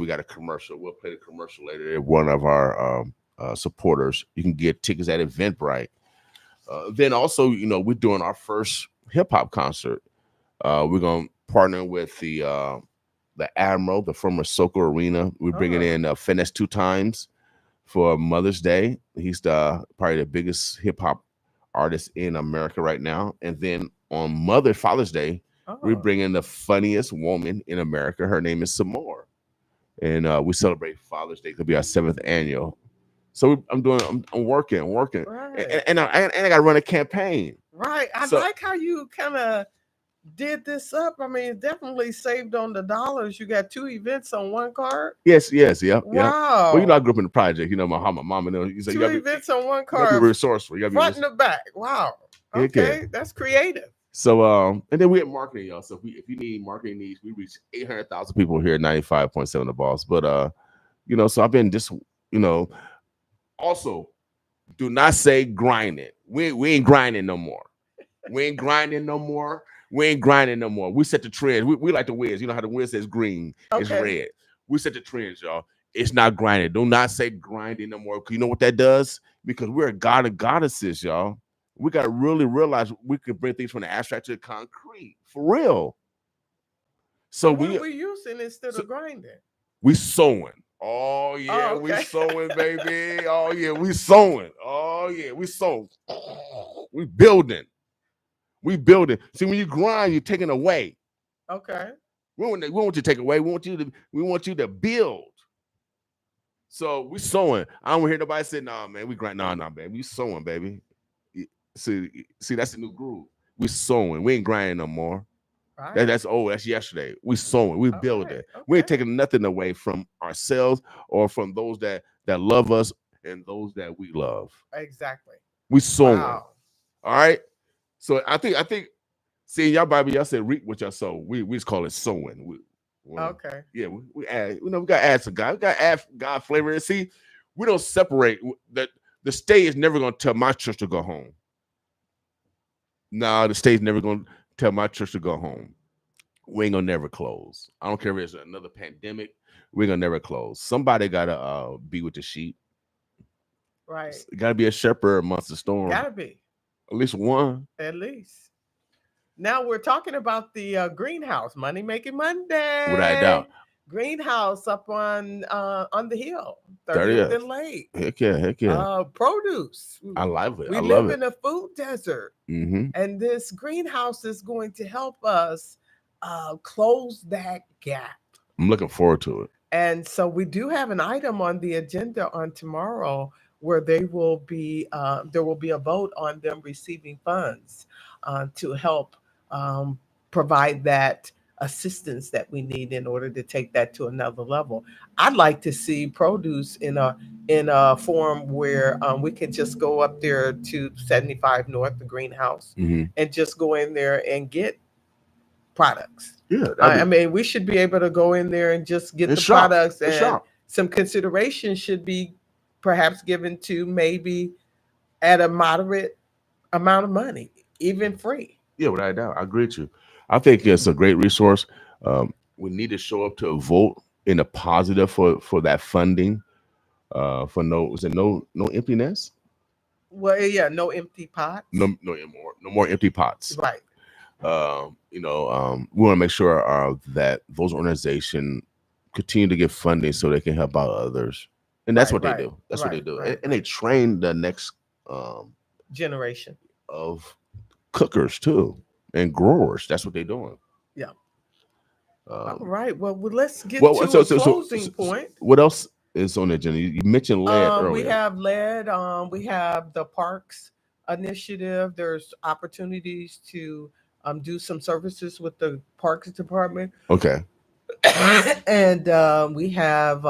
got a commercial. We'll play the commercial later. At one of our supporters. You can get tickets at Eventbrite. Then also, we're doing our first hip hop concert. We're gonna partner with the Admiral, the former Soko Arena. We're bringing in Finesse 2 Times for Mother's Day. He's probably the biggest hip hop artist in America right now. And then on Father's Day, we bring in the funniest woman in America. Her name is Samore, and we celebrate Father's Day. It'll be our 7th annual. So I'm working, right. and I got to run a campaign. Right. I like how you kind of did this up. I mean, it definitely saved on the dollars. You got 2 events on one card. Yes, yeah. Wow. Well, I grew up in the project. How my mama knows. You 2 events on one card. You gotta be resourceful. You gotta front and the back. Wow. Okay, that's creative. So, and then we have marketing, y'all. So if you need marketing needs, we reach 800,000 people here at 95.7 The Boss. But so I've been just, also, do not say grinding. We ain't grinding no more. We ain't grinding no more. We set the trends. We like the Wiz. You know how the Wiz says green, it's red. We set the trends, y'all. It's not grinding. Do not say grinding no more. 'Cause you know what that does? Because we're a god and goddesses, y'all. We got to really realize we can bring things from the abstract to the concrete for real. So So what are we we using instead so of grinding? we sewing. Oh yeah, Oh, we okay. sewing, baby. Oh yeah, we sewing. Oh yeah, we sewing. We building. We building. See, when you grind, you're taking away. Okay. We want you to take away. We want you to build. So we sewing. I don't hear nobody say, "Nah, man, we grind." Nah, baby, we sewing, baby. See, that's the new groove. We sewing. We ain't grinding no more. Right. That's old. That's yesterday. We sewing. We All building. right. We ain't Okay. taking nothing away from ourselves or from those that love us and those that we love. Exactly. We sewing. Wow. All right. So I think see in y'all Bible, y'all said reap what y'all sow. We just call it sowing. Okay. Yeah, we add, we gotta add some God. We gotta add God flavor. And see, we don't separate that the state is never gonna tell my church to go home. No, the state's never gonna tell my church to go home. We ain't gonna never close. I don't care if it's another pandemic. We're gonna never close. Somebody gotta be with the sheep. Right. It gotta be a shepherd amongst the storm. Gotta be At least one. at least. Now we're talking about the greenhouse, Money Making Without a Monday. doubt. Greenhouse up on the hill, 30th 30th. and Lake. Heck yeah, heck yeah. Produce. I love it. We I love live it. in a food desert, Mm-hmm. and this greenhouse is going to help us close that gap. I'm looking forward to it. And so we do have an item on the agenda on tomorrow where there will be a vote on them receiving funds to help um, provide that assistance that we need in order to take that to another level. I'd like to see produce in a form where we can just go up there to 75 North, the greenhouse, Mm-hmm. and just go in there and get products. Yeah, I mean, we should be able to go in there and just get it's the shop. products, It's and shop. some consideration should be perhaps given to maybe at a moderate amount of money, even free. Yeah, without a doubt. I agree with you. I think it's a great resource. We need to show up to a vote in a positive for that funding. For no emptiness? Well, yeah, no empty pots. No more empty pots. Right. We want to make sure that those organizations continue to get funding so they can help out others, and that's Right, what they right, do. That's what they right, do, right, and they train the next generation. of cookers too and growers. That's what they're doing. Yeah. All Um, right. Well, let's get well, to a closing so point. what else is on the agenda? You mentioned lead We earlier. have lead. We have the parks initiative. There's opportunities to do some services with the parks department, Okay. and we have.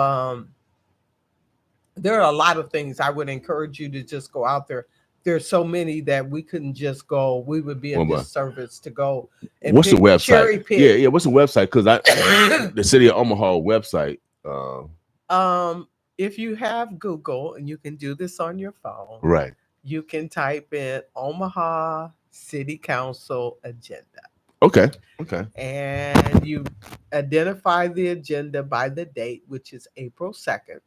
There are a lot of things. I would encourage you to just go out there. There's so many that we couldn't just go. We would be a Well, but disservice to go and what's the pick, website? cherry pick. Yeah. What's the website? Because the city of Omaha website. If you have Google and you can do this on your phone, Right. you can type in Omaha City Council agenda. Okay. Okay. And you identify the agenda by the date, which is April 2nd.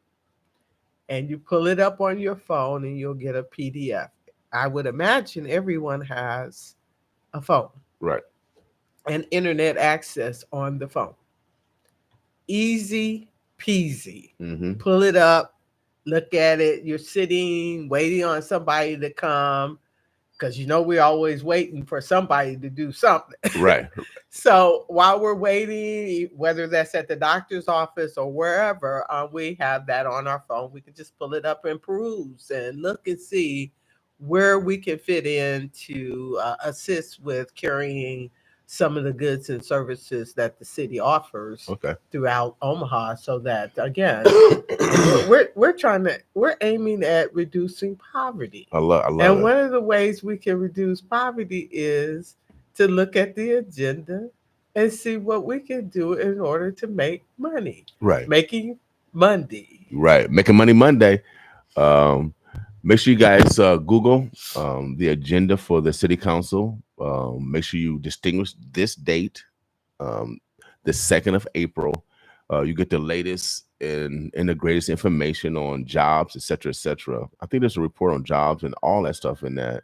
And you pull it up on your phone and you'll get a PDF. I would imagine everyone has a phone Right. and internet access on the phone. Easy peasy. Mm-hmm. Pull it up, look at it. You're sitting, waiting on somebody to come because we're always waiting for somebody to do something. Right. So while we're waiting, whether that's at the doctor's office or wherever, we have that on our phone. We can just pull it up and peruse and look and see where we can fit in to assist with carrying some of the goods and services that the city offers Okay. throughout Omaha, so that again, we're aiming at reducing poverty. I love And it. one of the ways we can reduce poverty is to look at the agenda and see what we can do in order to make money. Right. Making Monday. Right. Making Money Monday. Make sure you guys Google the agenda for the city council. Make sure you distinguish this date, the 2nd of April. You get the latest and the greatest information on jobs, et cetera, et cetera. I think there's a report on jobs and all that stuff in that.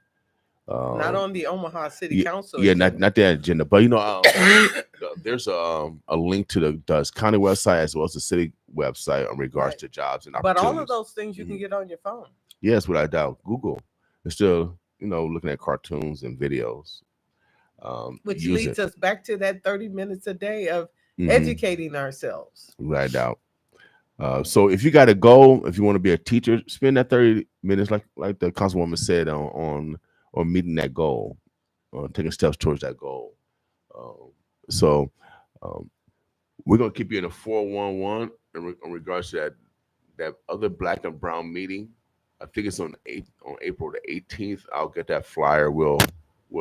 Not Um, on the Omaha City yeah, Council yeah, agenda. not that agenda, but there's a link to the county website as well as the city website in regards Right. to jobs and But all of opportunities. those things you can Mhm. get on your phone. Yes, without a doubt. Google is still, looking at cartoons and videos. Which Use leads it. us back to that 30 minutes a day of Hmm. educating ourselves. Without a doubt. So if you got a goal, if you want to be a teacher, spend that 30 minutes, like the councilwoman said, on meeting that goal, on taking steps towards that goal. Um, so um, we're gonna keep you in a 411 in regards to that other black and brown meeting. I think it's on April the 18th. I'll get that flyer. We'll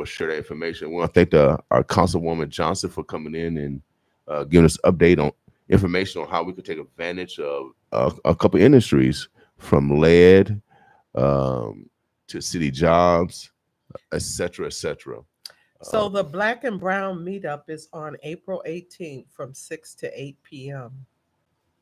share that information. We want to thank our Councilwoman Johnson for coming in and giving us update on information on how we could take advantage of a couple industries from lead um, to city jobs, et cetera, et cetera. Uh, So the Black and Brown meetup is on April 18th from 6 to 8 p.m.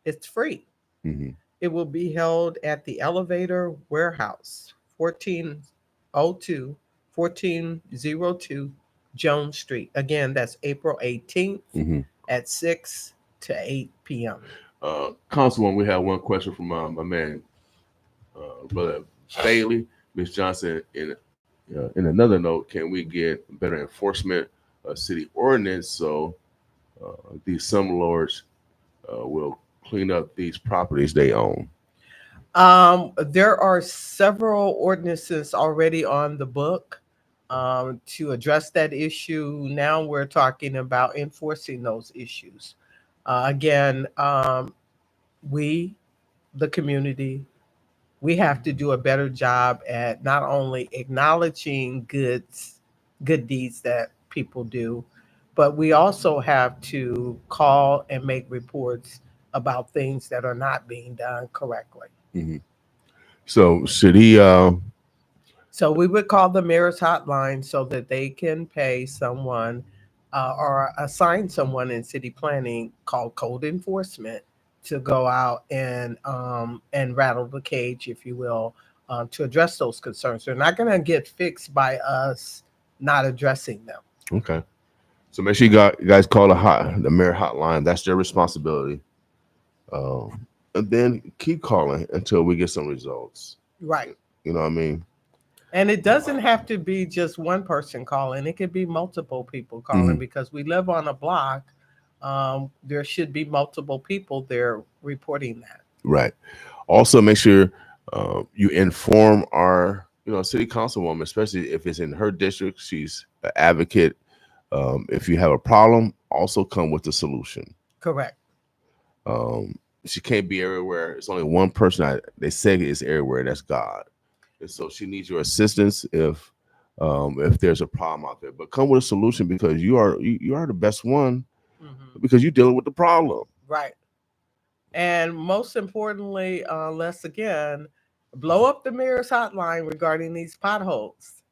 It's free. mhm, It will be held at the Elevator Warehouse, 1402 1402 Jones Street. Again, that's April 18th mhm. at 6 to 8 p.m. Councilwoman, we have one question from my man, Brother Bailey. Miss Johnson, in another note, can we get better enforcement of city ordinance so these slumlords will clean up these properties they own? There are several ordinances already on the book to address that issue. Now we're talking about enforcing those issues. Again, we, the community, we have to do a better job at not only acknowledging good deeds that people do, but we also have to call and make reports about things that are not being done correctly. Hmm. So should he? So we would call the mayor's hotline so that they can pay someone or assign someone in city planning called code enforcement to go out and rattle the cage, if you will, to address those concerns. They're not going to get fixed by us not addressing them. Okay. So make sure you guys call the mayor hotline. That's their responsibility. And then keep calling until we get some results. Right. You know what I mean? And it doesn't have to be just one person calling. It could be multiple people calling Hmm. because we live on a block. There should be multiple people there reporting that. Right. Also, make sure you inform our city councilwoman, especially if it's in her district. She's an advocate. If you have a problem, also come with the solution. Correct. Um, she can't be everywhere. It's only one person they say is everywhere. That's God. And so she needs your assistance if there's a problem out there. But come with a solution because you are the best one Hmm. because you're dealing with the problem. Right. And most importantly, let's again blow up the mayor's hotline regarding these potholes.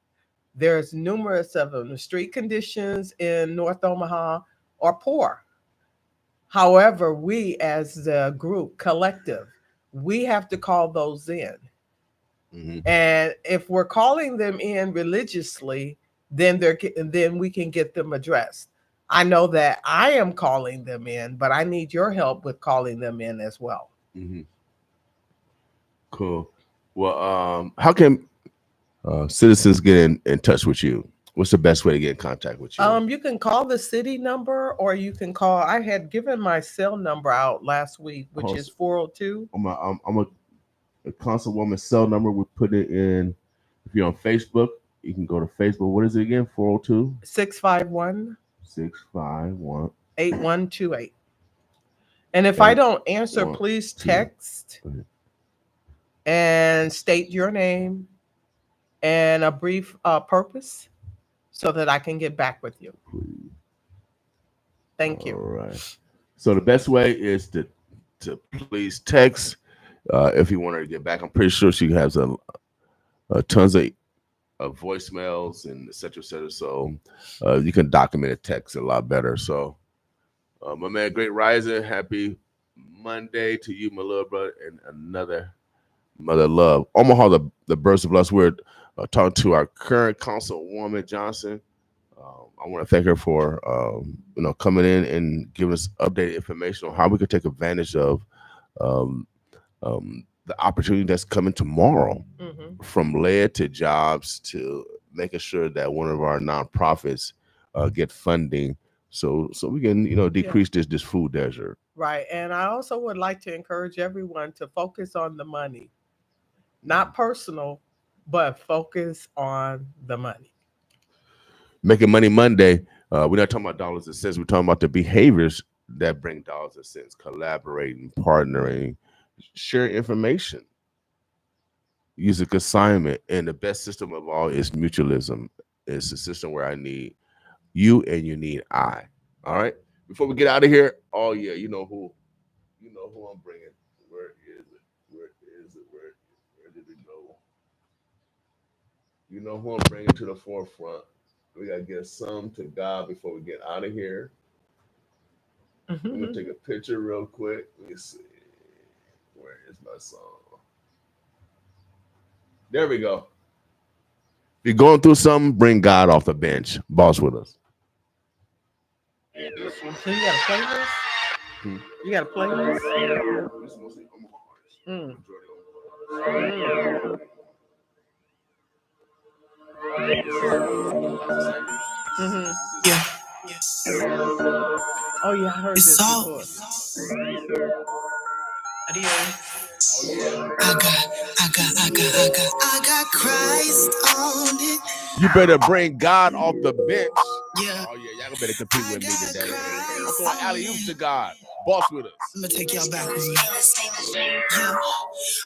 There's numerous of them. The street conditions in North Omaha are poor. However, we as the group collective, we have to call those in. Hmm. And if we're calling them in religiously, then we can get them addressed. I know that I am calling them in, but I need your help with calling them in as well. Hmm. Cool. Well, how can citizens get in touch with you? What's the best way to get in contact with you? You can call the city number or you can call. I had given my cell number out last week, which is Also, 402 I'm a councilwoman cell number. We put it in. If you're on Facebook, you can go to Facebook. What is it again? 402 651 651 8128. And if I eight don't answer, one please two. text and state your name and a brief purpose so that I can get back with you. Please. Thank All you. right. So the best way is to please text if you want her to get back. I'm pretty sure she has a tons of voicemails and et cetera, et cetera. So you can document a text a lot better. So my man, great rising, happy Monday to you, my little brother, and another mother love. Omaha, the burst of lust. We're talking to our current Councilwoman Johnson. I want to thank her for coming in and giving us updated information on how we could take advantage of um, the opportunity that's coming tomorrow, from lead to jobs to making sure that one of our nonprofits get funding, so we can decrease this food desert. Right. And I also would like to encourage everyone to focus on the money, not personal, but focus on the money. Making money Monday. We're not talking about dollars and cents. We're talking about the behaviors that bring dollars and cents: collaborating, partnering, sharing information, using assignment, and the best system of all is mutualism. It's a system where I need you and you need I. All right. Before we get out of here, oh yeah, you know who I'm bringing. Where is it? Where is it? Where did it go? You know who I'm bringing to the forefront. We gotta get some to God before we get out of here. I'm gonna take a picture real quick. Let me see. Where is my song? There we go. If you're going through something, bring God off the bench. Boss with us. So you got a playlist? Hmm. You got a playlist? This is mostly Omaha artists. Mm. Mm-hmm. Yeah. Oh yeah, I heard It's this all before. I got Christ on it. You better bring God off the bench. Yeah. Oh yeah, y'all better compete with me today. I'm Christ throwing alley oops to God. Boss with us. I'm gonna take y'all back with me. Yeah.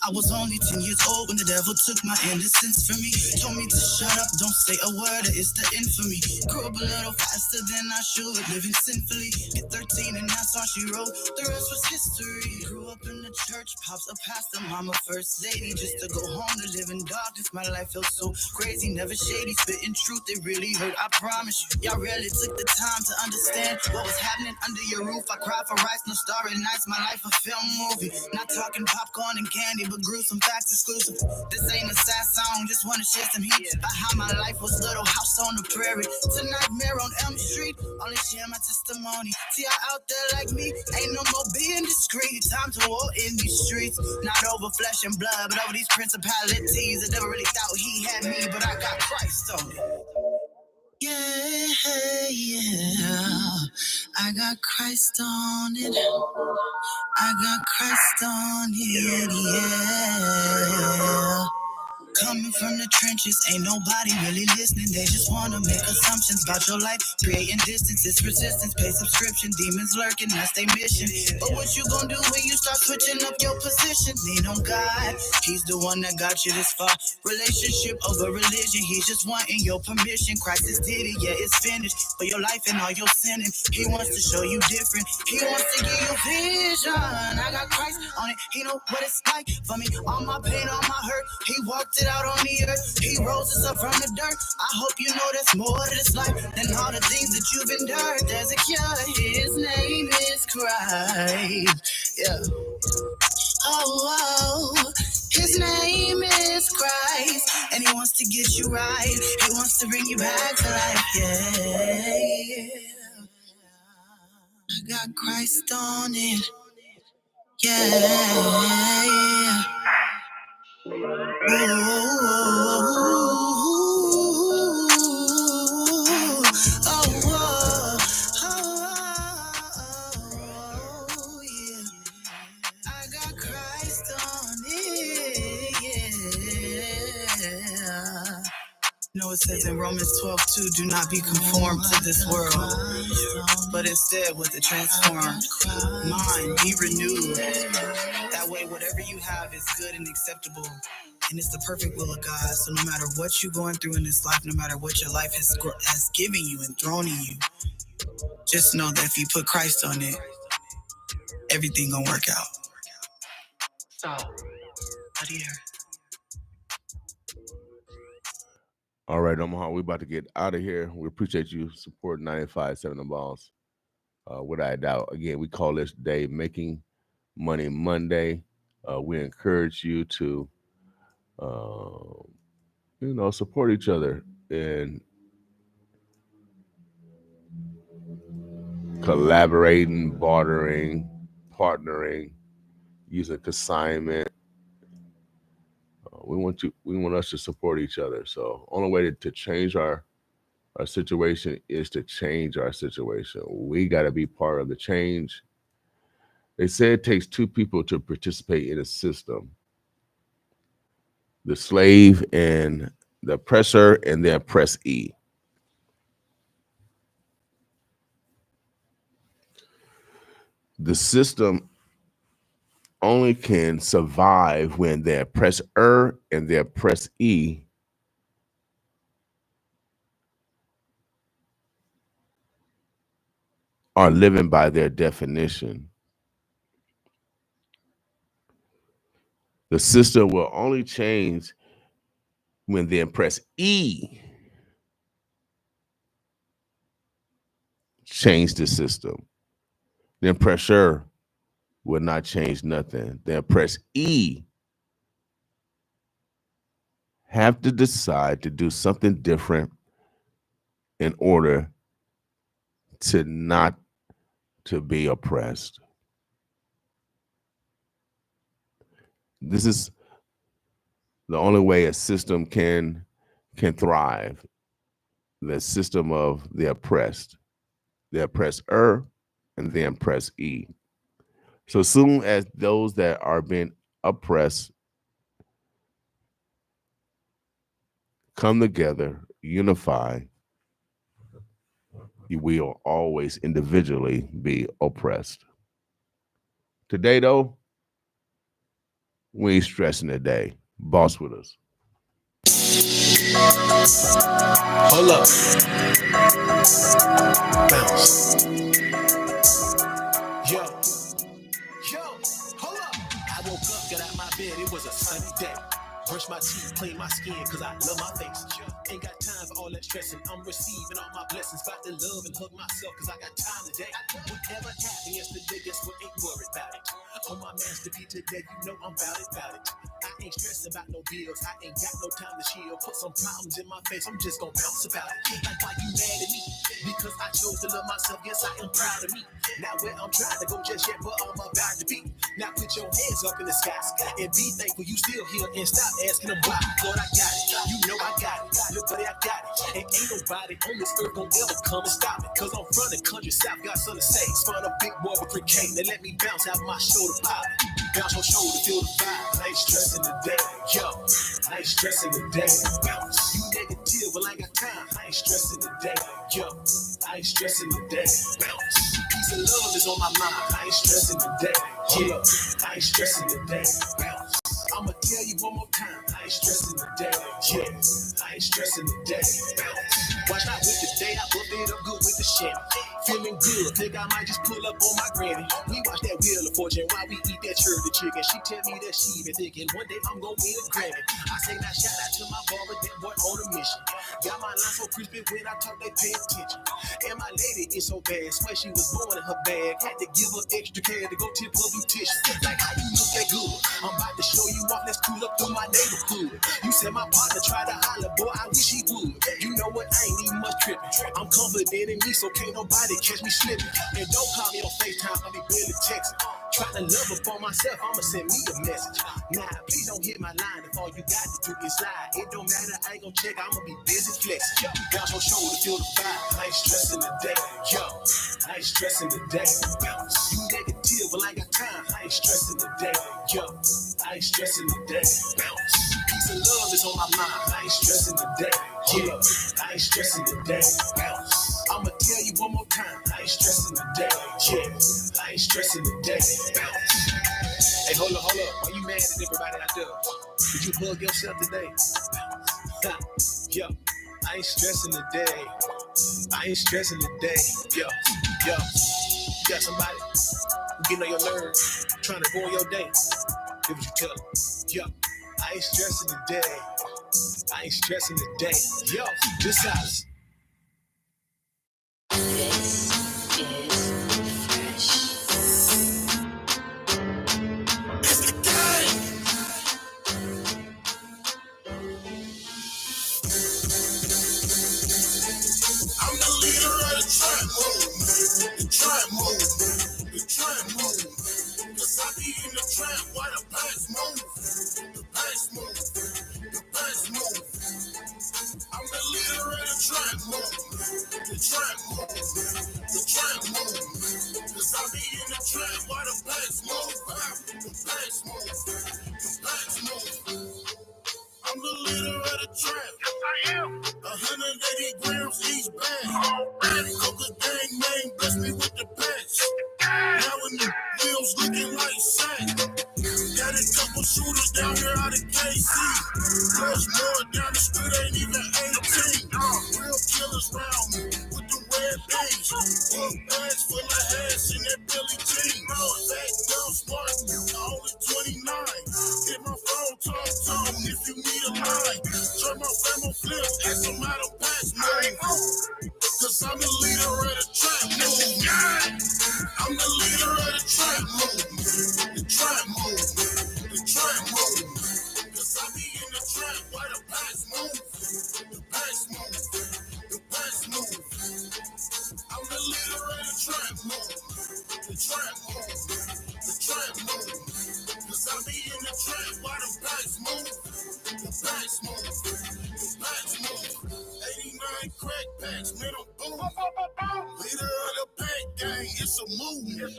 I was only 10 years old when the devil took my innocence from me. Told me to shut up, don't say a word, or it's the infamy. Grew up a little faster than I should, living sinfully. Hit 13 and that's all she wrote. The rest was history. Grew up in the church, pops a pastor, mama first lady. Just to go home to live in darkness, my life felt so crazy. Never shady, spitting truth, it really hurt, I promise you. Y'all really took the time to understand what was happening under your roof. I cried for rice, no starry nights, my life a film movie. Not talking popcorn and candy, but gruesome facts exclusive. This ain't a sad song, just wanna share some heat about how my life was little house on the prairie to nightmare on Elm Street. Only share my testimony. See y'all out there like me, ain't no more being discreet. Time to war in these streets, not over flesh and blood, but over these principalities. I never really thought he had me, but I got Christ on it. Yeah, I got Christ on it. I got Christ on it, yeah. Coming from the trenches, ain't nobody really listening. They just wanna make assumptions about your life, creating distance. It's resistance, pay subscription. Demons lurking, that's their mission. But what you gonna do when you start switching up your position? Lean on God, He's the one that got you this far. Relationship over religion, He's just wanting your permission. Christ is did it, yeah, it's finished. For your life and all your sinning, He wants to show you different. He wants to give you vision. I got Christ on it. He know what it's like for me. All my pain, all my hurt. He walked it out on the earth. He rose us up from the dirt. I hope you know there's more to this life than all the things that you've endured. There's a cure. His name is Christ. Yeah. Oh, His name is Christ, and He wants to get you right. He wants to bring you back to life. Yeah. I got Christ on it. Yeah. I got Christ on it. Yeah. You know, it says in Romans 12:2, do not be conformed to this world, but instead with the transformed mind, be renewed. That way, whatever you have is good and acceptable. And it's the perfect will of God. So no matter what you're going through in this life, no matter what your life has given you and thrown in you, just know that if you put Christ on it, everything gonna work out. So, here. All right, Omaha, we're about to get out of here. We appreciate you supporting 95.7 The Balls. Without a doubt, again, we call this day making Money Monday. We encourage you to, uh, support each other and collaborating, bartering, partnering, using consignment. We want us to support each other. So only way to change our situation is to change our situation. We got to be part of the change. They say it takes two people to participate in a system: the slave and the oppressor and the oppressee. The system only can survive when the oppressor and the oppressee are living by their definition. The system will only change when the oppressee change the system. The oppressor will not change nothing. The oppressee have to decide to do something different in order to not to be oppressed. This is the only way a system can thrive. The system of the oppressed, the oppressor, and the oppressee. So soon as those that are being oppressed come together, unify, you will always individually be oppressed. Today, though, we ain't stressing today. Boss with us. Hold up. Bounce. Yo. Hold up. I woke up, got out my bed, it was a sunny day. Brush my teeth, clean my skin, cause I love my face. Ain't got time for all that stressing. I'm receiving all my blessings. About to love and hug myself, cause I got time today. Whatever happened yesterday, that's what ain't worried about it. On my masterpiece today, you know I'm about it. I ain't stressing about no bills, I ain't got no time to chill. Put some problems in my face, I'm just gonna bounce about it. Like, why you mad at me? Because I chose to love myself, yes, I am proud of me. Not where I'm trying to go just yet, but I'm about to be. Now put your hands up in the sky and be thankful you still here, and stop asking them why. Lord, I got it, you know I got it. Look, buddy, I got it. And ain't nobody on this earth gonna ever come and stop it. Cause I'm from the country south, got something to say. Find a big boy with 3K, they let me bounce out my shoulder pop. Bounce your shoulder, feel the vibe. I ain't stressing today, yo. I ain't stressing today. Bounce. You negative, well I got time. I ain't stressing today, yo. I ain't stressing today. Bounce. Peace and love is on my mind. I ain't stressing today, yeah. I ain't stressing today. Bounce. I'ma tell you one more time. I ain't stressing today, yeah. I ain't stressing today. Bounce. Watch out with the day, I bumped it up good with the shit. Feeling good, think I might just pull up on my granny. We watch that Wheel of Fortune while we eat that church chicken. She tell me that she been thinking one day I'm gonna win a Grammy. I say now shout out to my barber, that boy on a mission. Got my line so crispy when I talk, they pay attention. And my lady is so bad, swear she was born in her bag. Had to give her extra care to go tip her beautician. Like how you look that good, I'm about to show you off, let's cool up through my neighborhood. You said my partner tried to holler, boy, I wish he would. You know what, I ain't even much tripping. I'm confident in me, so can't nobody catch me slipping. And don't call me on FaceTime, I be barely texting. Trying to love up on myself, I'ma send me a message. Nah, please don't hit my line if all you got to do is lie. It don't matter, I ain't gon' check, I'ma be busy flexing. Bounce your shoulder, feel the vibe. I ain't stressing today, yo. I ain't stressing today. Bounce. You negative, well I got time. I ain't stressing today, yo. I ain't stressing today. Bounce. Peace and love is on my mind. I ain't stressing today, yeah. I ain't stressing today. Bounce. I'ma tell you one more time. I ain't stressing today, yeah. I ain't stressing today. Bounce. Hey, hold up. Why you mad at everybody out there? Did you hug yourself today? Yo, I ain't stressing today. I ain't stressing today. Yo. You got somebody who getting on your nerves, trying to ruin your day. Here's what you tell them. Yo, I ain't stressing today. I ain't stressing today. Yo, just us. This is Fresh. trap move, the trap move. Cause I be in the trap while the pants move. The pants move, the pants move. I'm the leader of the trap move. The trap move, the trap move. Cause I be in the trap while the pants move. The pants move, the pants move. I'm the leader of the trap. Yes, I am. 180 grams each bag. Coca gang name bless me with the patch. Now when the wheels looking like sack. Got a couple shooters down here out of KC. Plus more down the street ain't even 18. Real killers round me with the red beans. One bags full of hash in that Billy Jean. That dumb smart, only 29. Hit my phone, talk if you need a line. Turn my famo flips, ask them how to pass me. Cause I'm the leader of the trap move. I'm the leader of the trap move. The trap move. The trap move. Cause I be in the trap while the packs move. The packs move. The packs move. I'm the leader of the trap move. The trap move. The trap move. Cause I be in the trap while the packs move. The packs move. The packs move. 89 crack packs, man, I'm boom. Leader of the pack gang, it's a movement.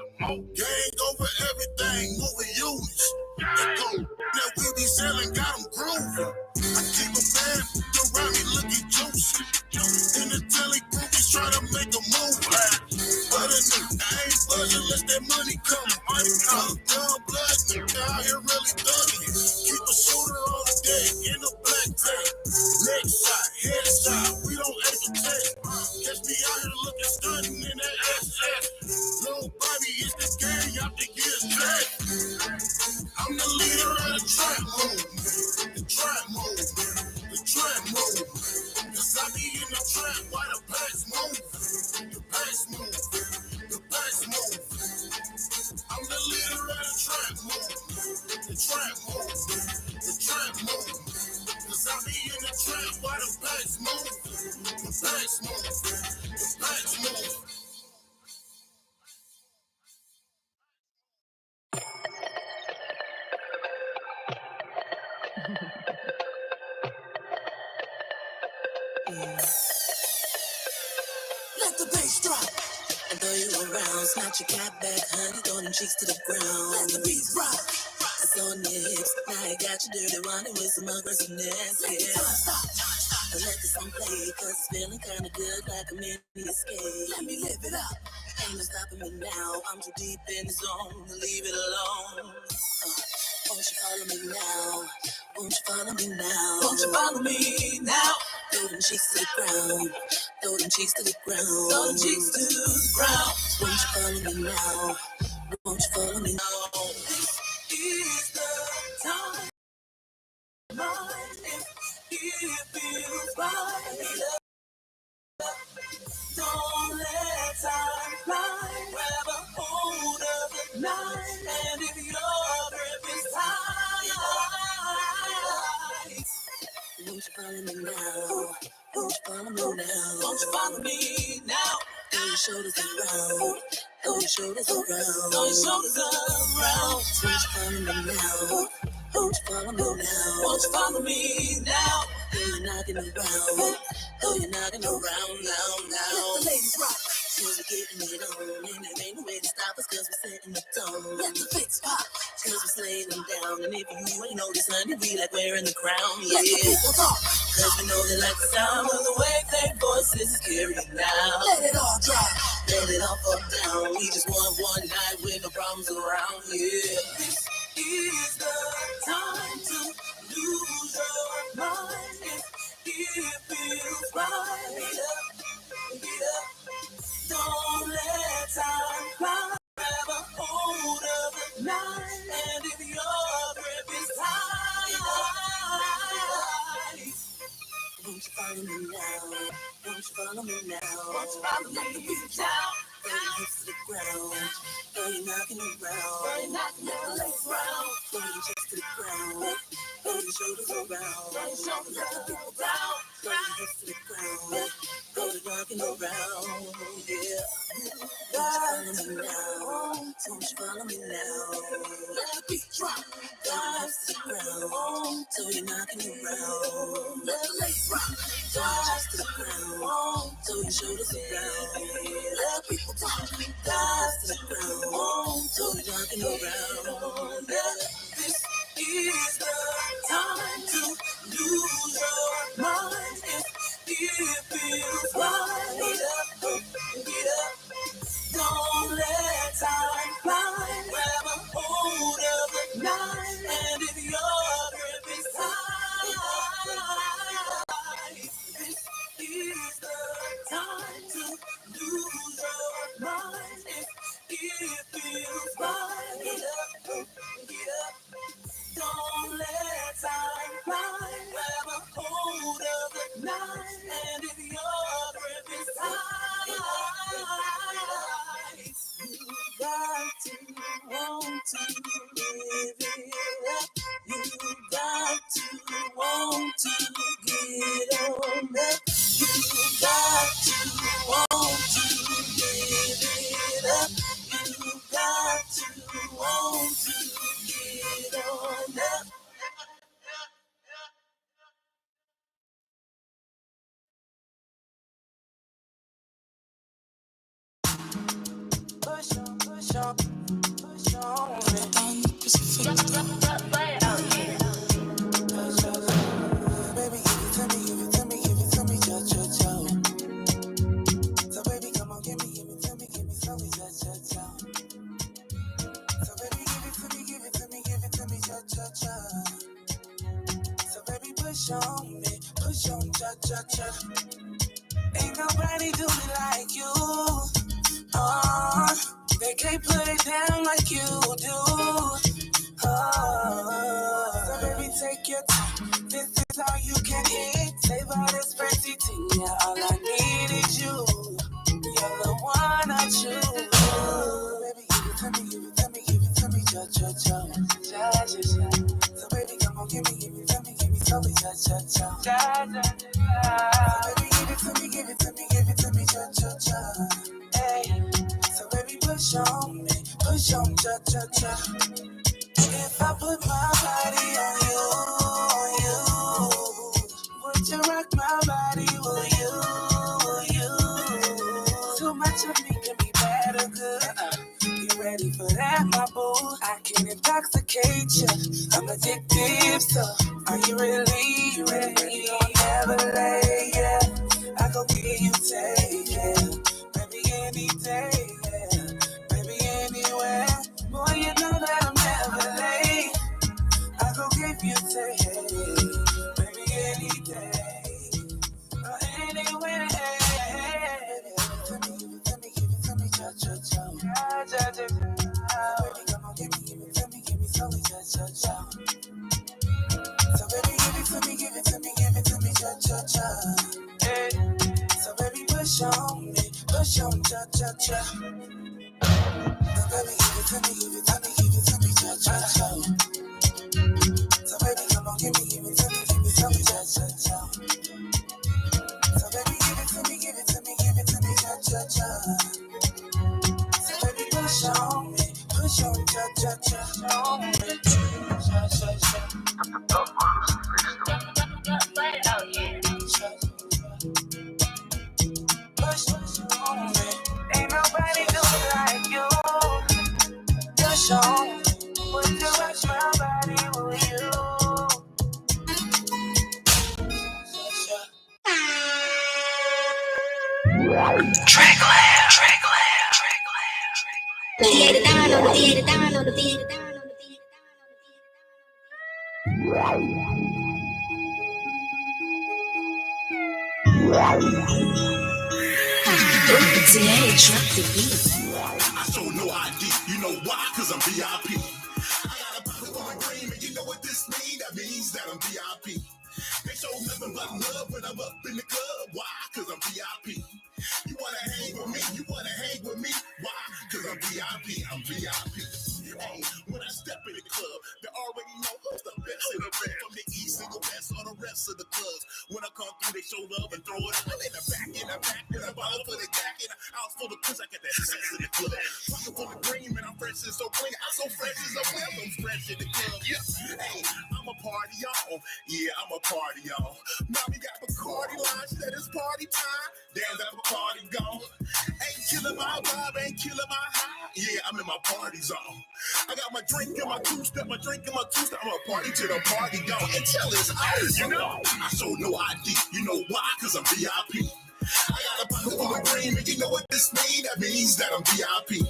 Gang over everything, moving units. That we be selling, got them grooving. I keep a bad around me looking juicy. In the telly groupies try to make a move. But a nigga ain't buzzing unless that money coming. Young blood nigga out here really thugging. Keep a shooter on the deck in a black tank. Next shot, head shot, we don't entertain. Catch me out here looking stunning in that SS. Little Bobby is the gang, y'all think he's back. I'm the leader of the trap move. The trap move. The trap move. Cause I be in the trap while the packs move. The packs move. The packs move. I'm the leader of the trap move. The trap move. The trap move. Cause I be in the trap while the packs move. The packs move. The packs move. Let the bass drop. And throw you around, snatch your cat back, honey, throw them cheeks to the ground. Let the beat rock. It's on your hips. Now you got your dirty running with some aggressiveness. Yeah. And let the song play, cause it's feeling kinda good like a mini escape. Let me live it up. Ain't no stopping me now. I'm too deep in the zone to leave it alone. Won't you follow me now? Won't you follow me now? Won't you follow me now? Throw them cheeks to the ground. Throw them cheeks to the ground. Throw them cheeks to the ground. Won't you follow me now? Won't you follow me now? This is the time. If it feels right. Don't let time fly. Grab a hold of the night. And if your grip is tight, won't you follow me now? Won't you follow me now? Won't you follow me now? Throw your shoulders around. Throw your shoulders around. Throw your shoulders around. Won't you follow me now? Won't you follow me now? Won't you follow me now? Though you're knocking around. Though you're knocking around now. Let the ladies rock. Cause we're getting it on. And there ain't no way to stop us cause we're setting the tone. Let the fix pop. Cause we're slaying them down. And if you ain't noticed honey, we like wearing the crown. Yeah. Let the people talk. Cause we know they like the sound of the way their voices is carrying now. Let it all drop. Let it all fall down. We just want one night with no problems around here. This is the time to lose your mind. If it feels right. Get up. Don't let time fly. Grab a hold of the night. And if your grip is tight, won't you follow me now? Won't you follow me now? Won't you follow me? Let the beat down. Throw your hips to the ground. Throw your knocking around. Throw your knocking the legs round. Throw your chest to the ground. Throw your shoulders around. Throw your shoulders around. Throw your hips to the ground. Throw your knocking around. Yeah. follow me now. Don't you follow me now. Let the beat drop. Dive to the ground. So you're knocking around. Let the legs rock. Dive to the ground. So your shoulders around. Let people talk. Dive to the ground. So you're knocking around. This is the time to lose your mind. It feels right. Get up. Don't let time fly. Grab a hold of the night, and if your grip is tight, this is the time to lose your mind. It feels right. Get up. Don't let time fly. Grab a hold of the night, and if your grip is tight, you got to want to live it up. You got to want to get on up. You got to want to live it up. You got to want to get on up. Push on, push on, push on. Baby, give it to me, give it to me, give it to me, cho, cho, cho. So baby, come on, give me slowly, cho, cho, cho. So baby, give it to me, give it to me, give it to me, cho, cho, cho. So baby, push on, cha, cha, cha. Ain't nobody do me like you. They can't put it down like you do. So baby, take your time. This is all you can hit. Save all this fancy thing. Yeah, all I need is you. You're the one I choose. Baby, give it to me, give it to me, give it to me, cha, cha, cha. Cha, cha, cha. So baby, come on, give me slowly, cha, cha, cha. Cha, cha, cha. So baby, give it to me, give it to me, give it to me, cha, cha, cha. Hey. So baby, push on, cha, cha, cha. If I put my body on you, would you rock my body, will you? Too much of me can be bad or good. You ready for that, my boo? I can intoxicate you. I'm addictive, so are you really ready? You'll never lay, yeah. I go get you, take, yeah. Baby, any day, yeah. Baby, anywhere. Boy, you know that I'm never late. I go give you, take, baby, any day. Or anywhere. Baby, give it to me, cha, cha, cha. Cha, cha, cha. Baby, come on, give me slowly, cha, cha, cha. So baby, give it to me, cha, cha, cha. Hey. So baby, push on, cha, cha, cha. So baby, give it to me, cha, cha, cha. So baby, come on, give me slowly, cha, cha, cha. So baby, give it to me, cha, cha, cha. So baby, push on, cha, cha, cha. Cha, cha, cha. Ain't nobody do it like you. Push on. Would you rush my body, will you? Theater down on the theater down on the theater down on the theater. Today, drop the beat. I show no ID, you know why? Cause I'm VIP. I got a bottle on my green, and you know what this means? That means that I'm VIP. They show nothing but love when I'm up in the club. Why? Cause I'm VIP. You wanna hang with me? Why? Cause I'm VIP. I'm VIP. Hey, when I step in the club, they already know who's the best in the band. From the east to the west, or the rest of the clubs. When I come through, they show love and throw it up in the back, in the bottle for the jack, in the house full of push. I get that sex in the club. Pocket full of green, man, I'm fresh and so clean. I'm so fresh as a well, I'm fresh in the club. Yeah, hey, I'm a party y'all. Yeah, I'm a party y'all. Mommy got Bacardi line, she said it's party time. Damn, that Bacardi gone. Ain't killing my vibe, ain't killing my high. Yeah, I'm in my party zone. I got my drink and my two-step, my drink and my two-step. I'm a party to the party gone. Until it's over. You know, I show no ID. You know why? Cause I'm VIP. I got a pocket full of green, and you know what this means? That means that I'm VIP.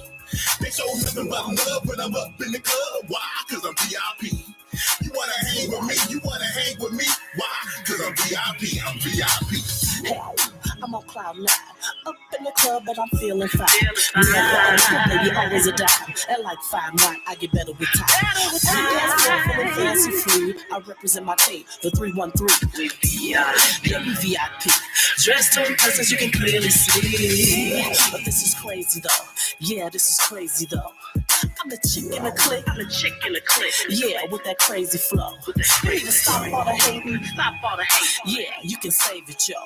They show nothing but love when I'm up in the club. Why? Cause I'm VIP. You wanna hang with me? You wanna hang with me? Why? Cause I'm VIP. I'm VIP. Hey, I'm on cloud nine, up in the club, but I'm feeling fine. Baby, always a dime, and like fine wine, I get better with time. Dance floor full of fancy free. I represent my tape, the 313. Baby VIP, dressed to impress as you can clearly see. But this is crazy though. Yeah, this is crazy though. I'm the chick in the clique. I'm the chick in the clique. Yeah, with that crazy flow. You need to stop all the hating. Stop all the hate. Yeah, you can save it, yo.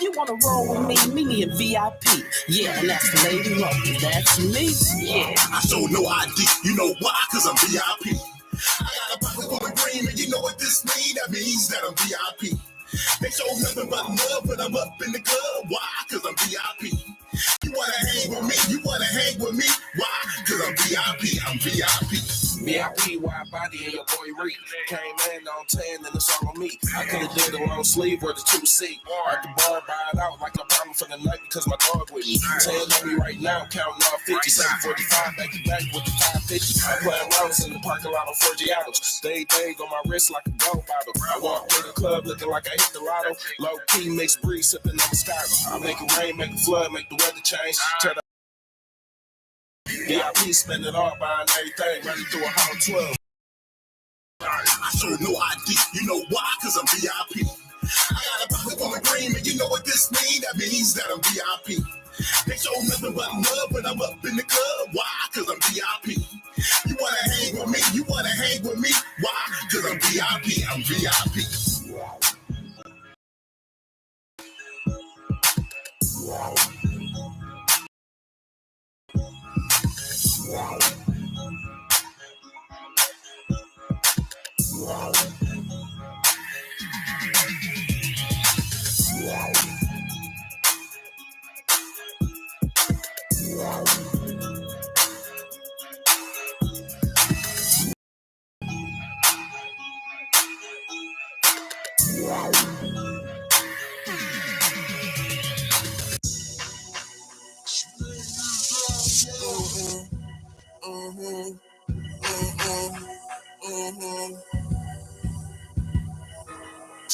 You wanna roll with me? Meet me in VIP. Yeah, and that's the lady rolling. That's me. Yeah. I show no ID. You know why? Cause I'm VIP. I got a pocket full of green, and you know what this means? That means that I'm VIP. They show nothing but love when I'm up in the club. Why? Cause I'm VIP. You wanna hang with me? You wanna hang with me? Why? Cause I'm VIP. I'm VIP. VIP, wide body, and your boy Reed. Came in on 10, and it's all on me. I could've did the long sleeve or the 2C. At the bar, buy it out like a problem for the night because my dog with me. 10 on me right now, counting off 50, 745, back to back with the 550. I playing rounds in the parking lot on Forgiatos. Stay on my wrist like a gold bottle. I walk through the club looking like I hit the lotto. Low key, mixed breeze, sipping on Moscato. I make it rain, make it flood, make the weather change. Turn the VIP, spend it all, buying everything, running through a whole 12. I show no ID. You know why? Cause I'm VIP. I got a pocket full of green, and you know what this means? That means that I'm VIP. They show nothing but love when I'm up in the club. Why? Cause I'm VIP. You wanna hang with me? You wanna hang with me? Why? Cause I'm VIP. I'm VIP.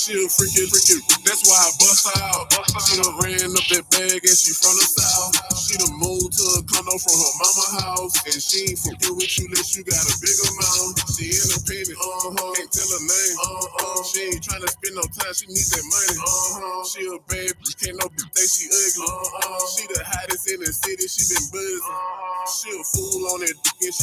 She a freaking, that's why I bust her out. She done ran up that bag and she from the south. She done moved to a condo from her mama house. And she ain't fucking with you unless you got a big amount. She independent, can't tell her name. She ain't tryna spend no time, she needs that money. She a bad bitch, can't no bitch think she ugly. She the hottest in the city, she been buzzing. She a fool on that dick and she